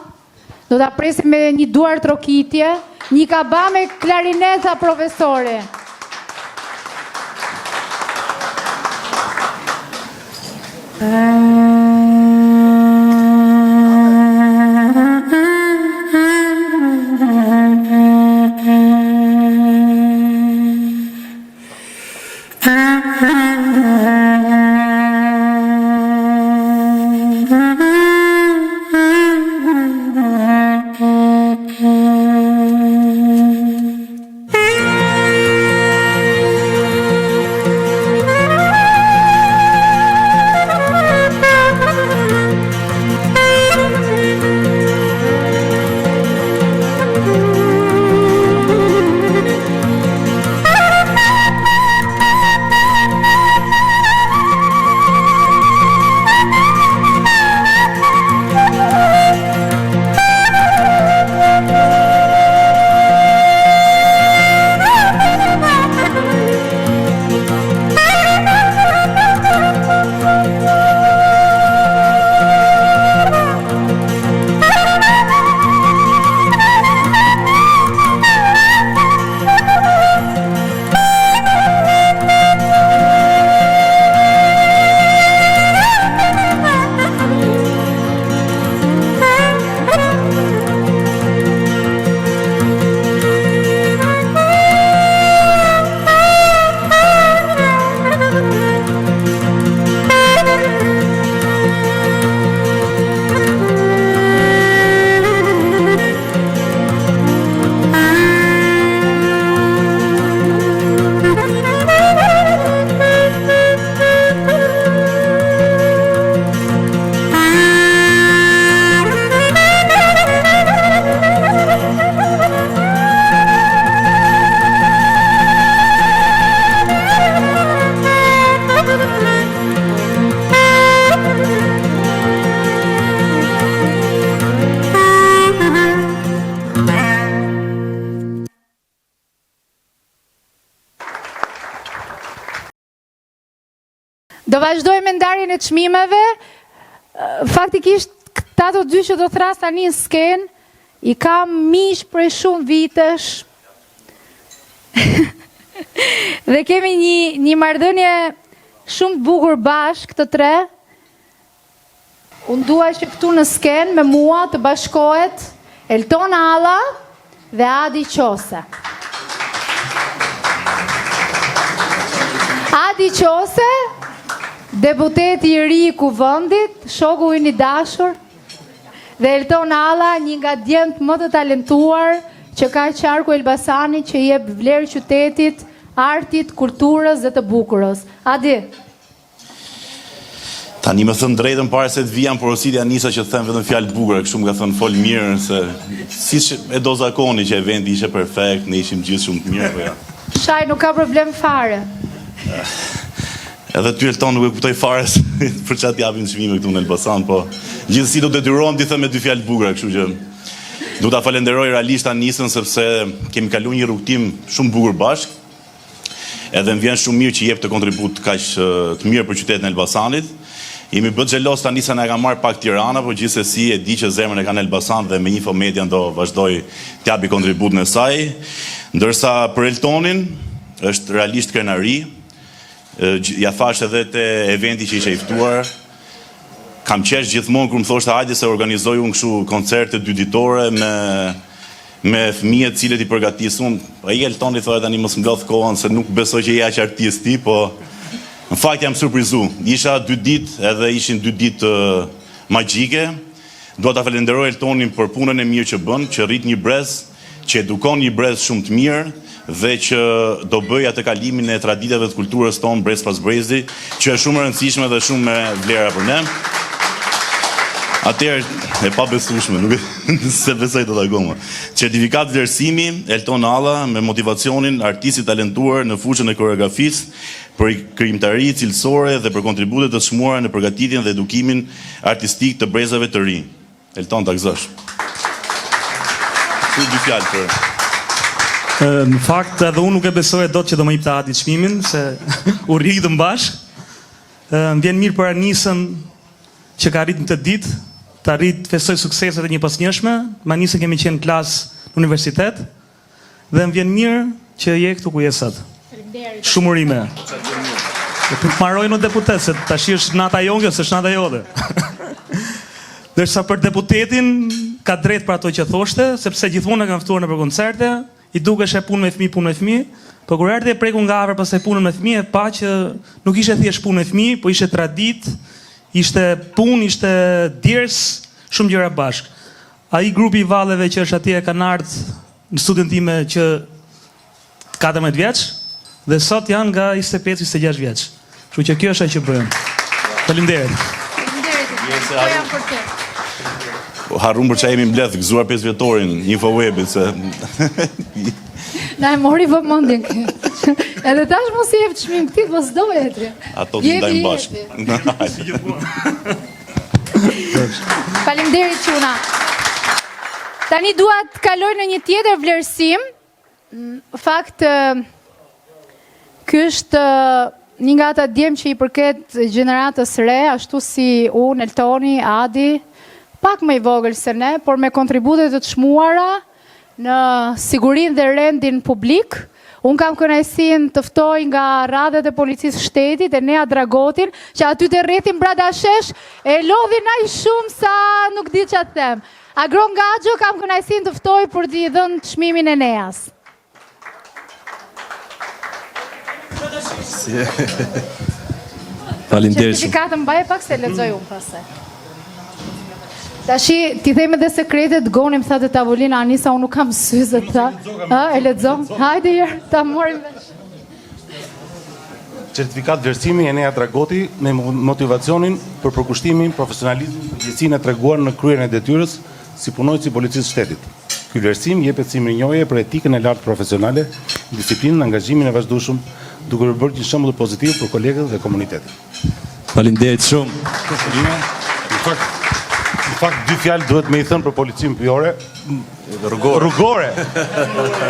Do ta presim me një duar trokitje, një kaba me klarineta profesore. Do vazhdoj me ndarjen e çmimeve. Faktikisht këta të dy që do thras tani në skenë, i kam miq prej shumë vitesh. Dhe kemi një marrëdhënie shumë të bukur bashkë të tre. Unë dua që këtu në skenë me mua të bashkohet Elton Alla dhe Adi Qose. Adi Qose, deputeti i ri i kuvendit, shoku i dashur, dhe Elton Alla, një nga djemtë më të talentuar që ka qarku Elbasanit, që jep vlerë qytetit, artit, kulturës dhe të bukurës. Adi. Tani më thënë drejtën pare se të vijam porositja Anisa që të them vetëm fjalë bukura, kështu më ka thënë fol mirë, se siç e do zakoni që eventi ishte perfekt, ne ishim gjithë shumë të mirë, po ja. Shaj, nuk ka problem fare. Edhe ty Elton nuk e kuptoj fare për çfarë japim çmime këtu në Elbasan, po gjithsesi do detyrohem t'i them me dy fjalë bukura, kështu që du ta falenderoj realisht Anisën sepse kemi kaluar një rrugtim shumë bukur bashkë. Edhe më vjen shumë mirë që jep të kontribut kaq të mirë për qytetin e Elbasanit. Jemi bërë xhelos tani se na ka marrë pak Tirana, por gjithsesi e di që zemrën e kanë Elbasan dhe me Infomedia do vazhdoj t'japi kontributin e saj. Ndërsa për Eltonin është realisht krenari. Ja thash edhe te eventi që ishe i ftuar. Kam qesh gjithmonë kur më thoshte hajde se organizoj unë kështu koncerte 2 ditore me fëmijët cilët i përgatis unë. Ai Eltoni thotë tani mos mblodh kohën se nuk besoj që je aq artist ti, po në fakt jam surprizu. Isha 2 ditë edhe ishin 2 ditë magjike. Dua ta falenderoj Eltonin për punën e mirë që bën, që rrit një brez, që edukon një brez shumë të mirë dhe që do bëj atë kalimin e traditave të kulturës tonë brez pas brezi, që është shumë e rëndësishme dhe shumë me vlera për ne. Atëherë e pa besueshme, nuk se besoj dot akoma. Certifikat vlerësimi Elton Alla me motivacionin artisti talentuar në fushën e koreografisë, për krijimtari cilësore dhe për kontributet të çmuara në përgatitjen dhe edukimin artistik të brezave të rinj. Elton, ta gëzosh. Dy fjalë për Në fakt edhe unë nuk e besoj dot që do më jepte Adi çmimin, se u rritëm bashkë. Më vjen mirë për Anisën që ka arrit në këtë ditë, të arrit të festoj sukseset e një pasnjëshme. Me Anisën kemi qenë klasë në universitet dhe më vjen mirë që je këtu ku je sot. Shumë urime. Të marroj në deputet, se tash është nata jonë, se është nata jote. Dërsa për deputetin ka drejt për ato që thoshte, sepse gjithmonë e kanë ftuar në për koncerte, i dukesh e punë me fëmijë, por kur erdhi e preku nga afër pastaj punën me fëmijë, pa që nuk ishte thjesht punë me fëmijë, po ishte traditë, ishte punë, ishte djers, shumë gjëra bashkë. Ai grupi i valleve që është atje kanë ardhur në studion time që 14 vjeç dhe sot janë nga 25-26 vjeç. Kështu që kjo është ajo që bëjmë. Faleminderit. Harrum për që jemi mbledh gëzuar 5 vjetorin Infowebit se Na e mori vëmendjen kë. Edhe tash mos i jep çmim këtij, po s'do etri. ato të ndajmë bashkë. Faleminderit çuna. Tani dua të kaloj në një tjetër vlerësim. Në fakt ky është një nga ata djem që i përket gjeneratës re, ashtu si unë, Eltoni, Adi, pak më i vogël se ne, por me kontributet të çmuara në sigurinë dhe rendin publik. Unë kam kënaqësinë të ftoj nga radhët e policisë shtetit e Nea Dragotin, që aty të rrethin Bradashesh e lodhin aq shumë sa nuk di ç'a them. Agron Gaxho kam kënaqësinë të ftoj për t'i dhënë çmimin e Neas. Faleminderit. Certifikatën mbaj pak se lexoj unë pastaj. Tashi, ti theme dhe sekretet, gonim, tha të tavolina, Anisa, unë nuk kam syze, tha. E lexon? Hajde herë, ta morim vesh. Certifikat vlerësimi e Nea Dragoti me motivacionin për përkushtimin, profesionalizmin, përgjegjësinë e treguar në kryerjen e detyrës si punojës i policisë shtetit. Ky vlerësim jepet si mirënjohje për etikën e lartë profesionale, disiplinën, angazhimin e vazhdueshëm, duke bërë një shembull pozitiv për kolegët dhe komunitetin. Faleminderit shumë. Në fakt dy fjalë duhet me i thënë për policinë pyjore. Rrugore.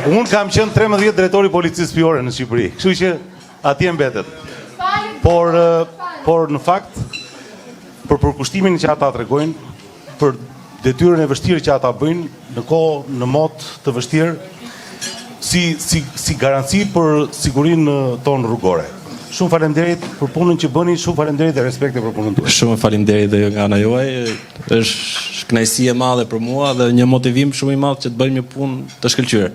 Unë kam qenë 13 drejtori policisë pyjore në Shqipëri, kështu që atje mbetet. Por në fakt për përkushtimin që ata tregojnë, për detyrën e vështirë që ata bëjnë në kohë, në mod të vështirë, si garanci për sigurinë tonë rrugore. Shumë faleminderit për punën që bëni, shumë faleminderit dhe respekte për punën tuaj. Shumë faleminderit dhe nga ana juaj. Është kënaqësi e madhe për mua dhe një motivim shumë i madh që të bëjmë një punë të shkëlqyer.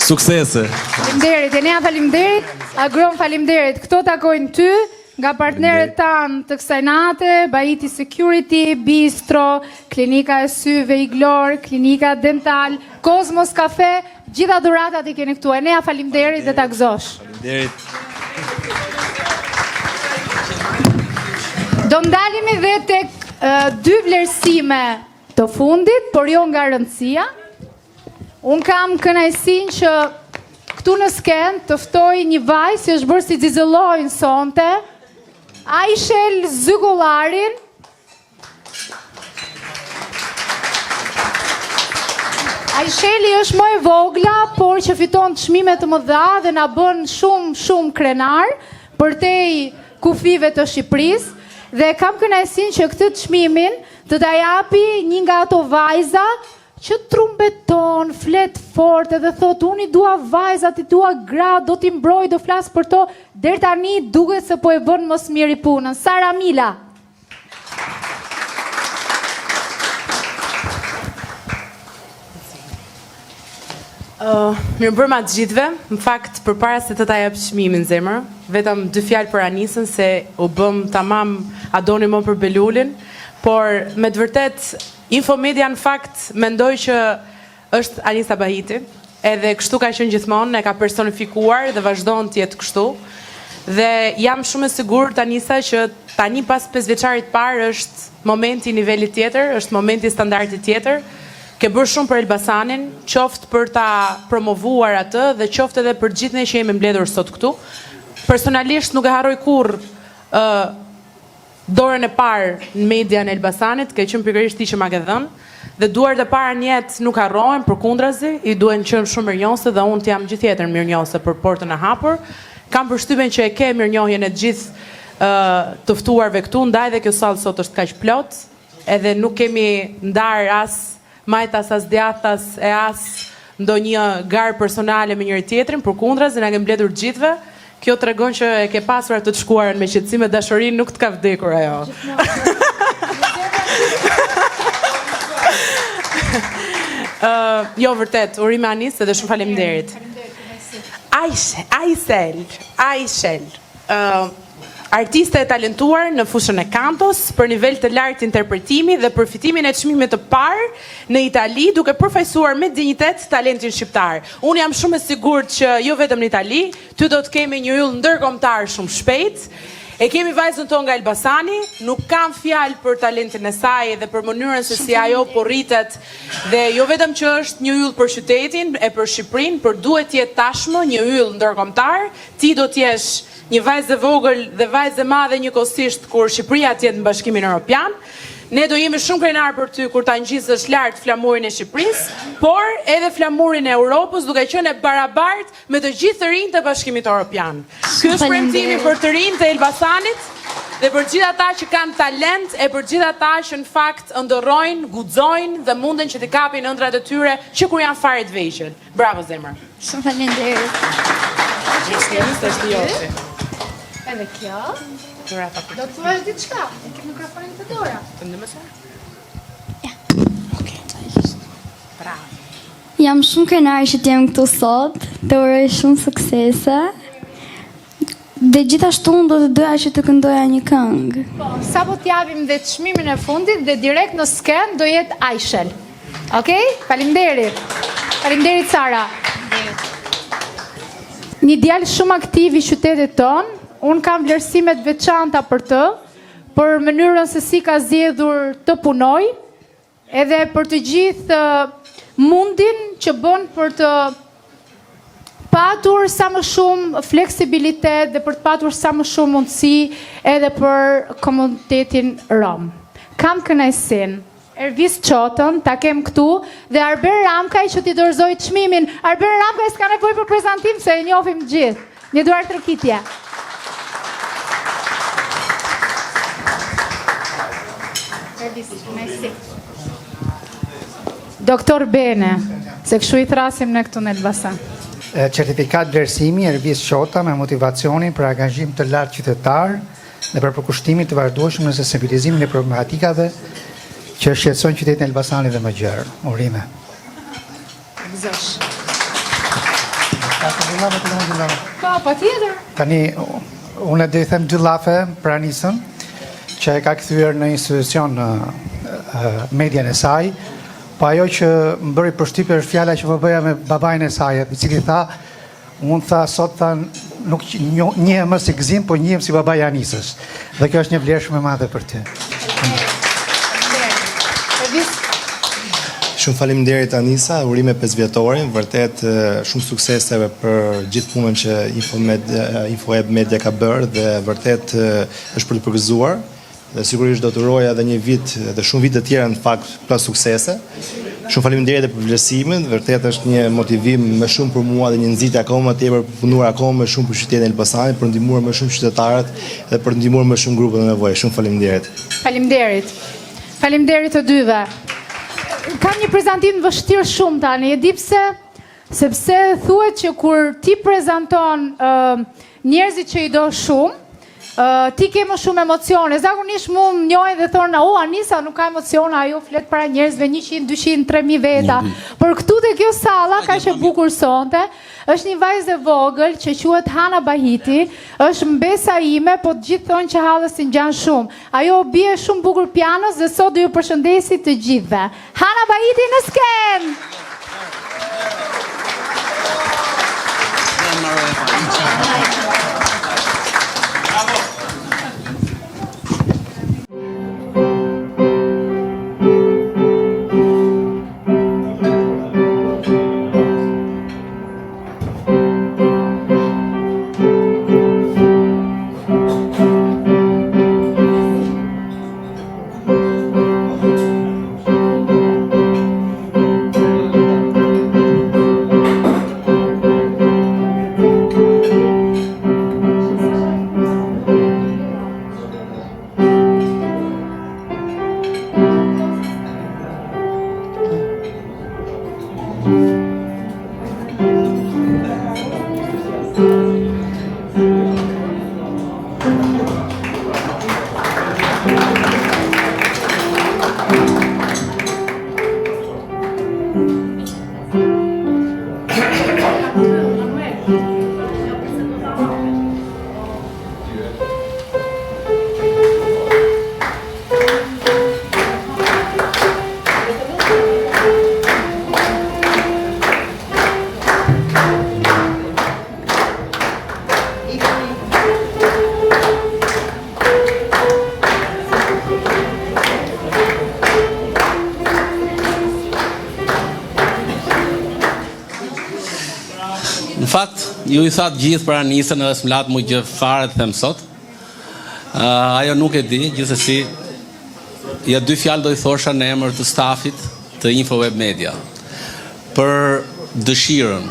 Suksese. Faleminderit, Enea faleminderit, Agron faleminderit. Këto takojnë ty nga partnerët tanë të kësaj nate, Baiti Security, Bistro, Klinika e Syve Iglor, Klinika Dental, Cosmos Cafe, gjitha dhuratat i keni këtu. Enea faleminderit dhe ta gëzosh. Faleminderit. Do ndalemi dhe tek dy vlerësime të fundit, por jo nga rëndësia. Unë kam kënaqësinë që këtu në sken të ftoj një vajzë që është bërë si xizëllojnë sonte, Aishel Zygullarin. Aisheli është më e vogla, por që fiton çmime të mëdha dhe na bën shumë krenar përtej kufive të Shqipërisë. Dhe kam kënaqësinë që këtë çmimin të ta japi një nga ato vajza që trumbeton, flet fort edhe thot unë i dua vajzat, i dua gra, do t'i mbroj, do flas për to, deri tani duket se po e bën mos miri punën. Sara Mila. Mirëmbrëma të gjithëve. Në fakt, përpara se të ta jap çmimin zemër, vetëm dy fjalë për Anisën se u bëm tamam adoni më për Belulin, por me të vërtet Infomedia në fakt mendoj që është Anisa Bahiti, edhe kështu ka qenë gjithmonë, e ka personifikuar dhe vazhdon të jetë kështu. Dhe jam shumë e sigurt Anisa që tani pas 5 vjeçarit parë është momenti i nivelit tjetër, është momenti i standardit tjetër. Ke bërë shumë për Elbasanin, qoftë për ta promovuar atë dhe qoftë edhe për gjithë ne që jemi mbledhur sot këtu. Personalisht nuk e harroj kurrë dorën e parë në media në Elbasanit, ke qenë pikërisht ti që ma ke dhënë. dhe duart e para në jetë nuk harrohen, përkundrazi, i duhen qenë shumë mirënjohëse dhe unë jam gjithjetër mirënjohëse për portën e hapur. Kam përshtypjen që e ke mirënjohjen e gjithë të ftuarve këtu, ndaj dhe kjo sallë sot është kaq plot, edhe nuk kemi ndar as majtas, as djathtas, e as ndonjë garë personale me njëri tjetrin, përkundrazi na kemi mbledhur gjithëve. Kjo tregon që e ke pasur atë të shkuarën me qetësim e dashuri, nuk të ka vdekur ajo. Jo vërtet, urime Anis edhe shumë faleminderit. Aishel, artiste e talentuar në fushën e kantos për nivel të lartë interpretimi dhe përfitimin e çmimit të parë në Itali, duke përfaqësuar me dinjitet talentin shqiptar. Unë jam shumë e sigurt që jo vetëm në Itali, ty do të kemi një yll ndërkombëtar shumë shpejt. E kemi vajzën tonë nga Elbasani, nuk kam fjalë për talentin e saj dhe për mënyrën se si ajo po rritet, dhe jo vetëm që është një yll për qytetin e për Shqipërinë, por duhet të jetë tashmë një yll ndërkombëtar. Ti do të jesh një vajzë e vogël dhe vajzë e madhe njëkohësisht kur Shqipëria të jetë në Bashkimin Evropian. Ne do jemi shumë krenar për ty kur ta ngjisësh lart flamurin e Shqipërisë, por edhe flamurin e Europës, duke qenë e barabartë me të gjithë të rinjtë të Bashkimit Evropian. Ky është premtimi për të rinjtë të Elbasanit dhe për gjithë ata që kanë talent e për gjithë ata që në fakt ndërrojnë, guxojnë dhe munden që t'i kapin ëndrat e tyre që kur janë fare të vegjël. Bravo zemër. Shumë faleminderit. Edhe kjo. Do të thuash diçka, e ke mikrofonin të dora. Të ndëmëse? Bravo. Jam shumë krenare që t'jem këtu sot, të uroj shumë suksese. Dhe gjithashtu unë do të doja që të këndoja një këngë. Po, sa po t'japim dhe çmimin e fundit dhe direkt në sken do jetë Aishel. Okej? Faleminderit. Faleminderit Sara. Një djalë shumë aktiv i qytetit tonë. Unë kam vlerësimet veçanta për të, për mënyrën se si ka zgjedhur të punoj, edhe për të gjithë mundin që bën për të patur sa më shumë fleksibilitet dhe për të patur sa më shumë mundësi edhe për komunitetin rom. Kam kënaqësinë Ervis Qotën ta kem këtu dhe Arben Ramkaj që t'i dorëzoj çmimin. Arben Ramkaj s'ka nevojë për prezantim se e njohim gjithë. Një duar trokitje. Doktor Bene, se kështu i thrasim në këtu në Elbasan. Certifikat vlerësimi Ervis Qota me motivacionin për angazhim të lartë qytetar dhe për përkushtimin të vazhdueshëm në sensibilizimin e problematikave që shqetësojnë qytetin e Elbasanit dhe më gjerë. Urime. Gëzosh. Po, patjetër. Tani, unë do i them dy llafe për Anisën, që e ka kthyer në institucion median e saj, po ajo që më bëri përshtypje është fjala që po bëja me babain e saj, i cili tha, unë tha sot tha nuk njihem më si Gzim, po njihem si babai i Anisës. Dhe kjo është një vlerë shumë e madhe për ty. Shumë faleminderit Anisa, urime 5 vjetorin, vërtet shumë sukseseve për gjithë punën që InfoWeb Media ka bërë dhe vërtet është për të përgëzuar. Dhe sigurisht do të uroja edhe një vit dhe shumë vite të tjera në fakt pas suksese. Shumë faleminderit për vlerësimin, vërtet është një motivim më shumë për mua dhe një nxitje akoma më tepër për punuar akoma më shumë për qytetin e Elbasanit, për ndihmuar më shumë qytetarët dhe për ndihmuar më shumë grupet e nevojë. Shumë faleminderit. Faleminderit. Faleminderit të dyve. Kam një prezantim vështirë shumë tani, e di pse, sepse thuhet që kur ti prezanton njerëzit që i do shumë, ti ke më shumë emocione. Zakonisht mu më njojnë dhe thonë, Anisa nuk ka emocione, ajo flet para njerëzve 100, 200, 3000 veta. Por këtu dhe kjo sala ka që bukur sonte, është një vajzë e vogël që quhet Hana Bahiti, është mbesa ime, po të gjithë thonë që hallësin gjanë shumë. Ajo bie shumë bukur pianos dhe sot do ju përshëndesi të gjithëve. Hana Bahiti në sken! Në fakt, ju i thatë gjithë për Anisën edhe s'mlatë mu gjë fare të them sot. Ajo nuk e di, gjithsesi, ja 2 fjalë do i thosha në emër të stafit të InfoWeb Media. Për dëshirën,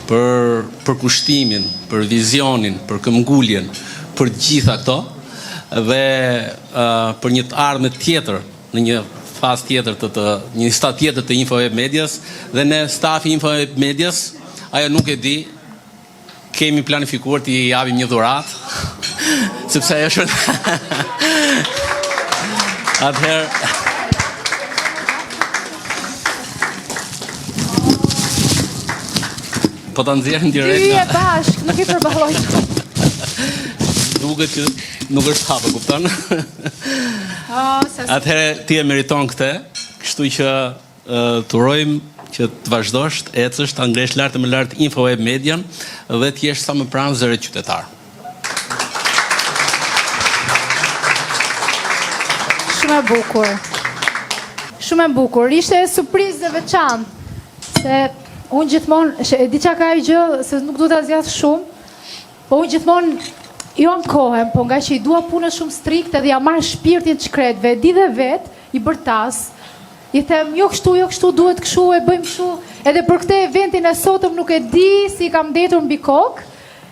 për kushtimin, për vizionin, për këmbguljen, për gjitha këto, dhe për një të ardhme tjetër, në një fazë tjetër një stad tjetër të InfoWeb Medias, dhe ne stafi InfoWeb Medias, ajo nuk e di, kemi planifikuar t'i japim një dhuratë, sepse ajo është atëherë po ta nxjerrim direkt. Ty e bashk, nuk i përballoj. Duket që nuk është hapë, kupton? Atëherë ti e meriton këtë, kështu që të urojmë që të vazhdosh, të ecësh, ta ngresh lart e më lart InfoWeb Median dhe të jesh sa më pranë zërit qytetar. Shumë e bukur. Shumë e bukur. Ishte surprizë e veçantë. Se unë gjithmonë, e di çka ka ajo gjë, se nuk duhet ta zgjat shumë, po unë gjithmonë jo ankohem, po nga që i dua punën shumë strikte dhe ja marr shpirtin të shkretëve, e di dhe vet, i bërtas. I them, jo kështu, duhet kështu, e bëjmë kështu. Edhe për këtë eventin e sotëm nuk e di si kam ndetur mbi kokë.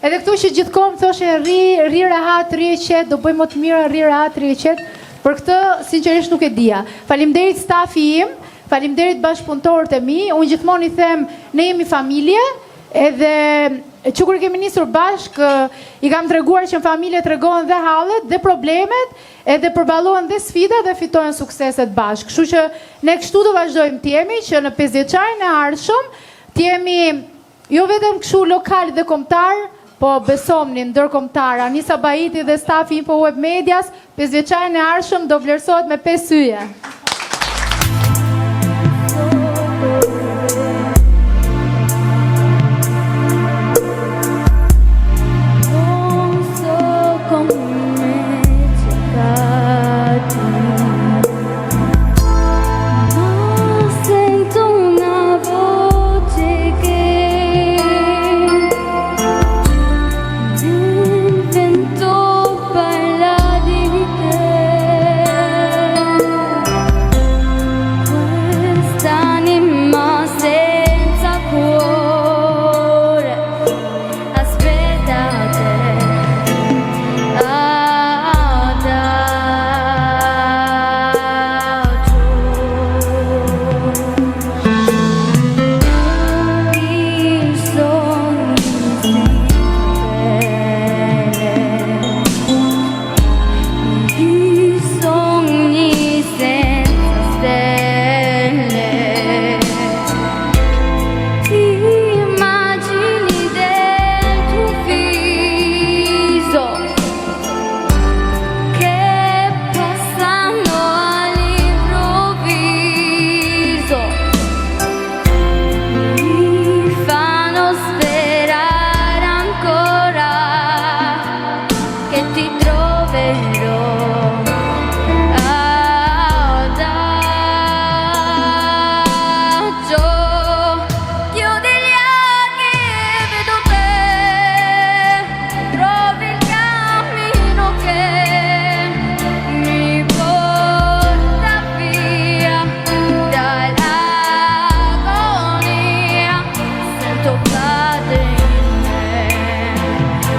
Edhe këtu që gjithkohë më thoshe ri rehat, ri e qetë, do bëjmë më të mira, ri rehat, ri e qetë. Për këtë sinqerisht nuk e dija. Faleminderit stafi im, faleminderit bashkëpunëtorët e mi. Unë gjithmonë i them, ne jemi familje, edhe që kur kemi nisur bashk, i kam treguar që në familje tregohen dhe hallet dhe problemet, edhe përballohen dhe sfida dhe fitojnë sukseset bashk. Kështu që ne kështu do vazhdojmë të jemi, që në 50-vjeçarin e ardhshëm të jemi jo vetëm kështu lokal dhe kombëtar, po besomni ndërkombëtar. Anisa Baiti dhe stafi InfoWeb Medias, 50-vjeçarin e ardhshëm do vlerësohet me 5 syje.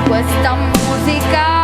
Questa musica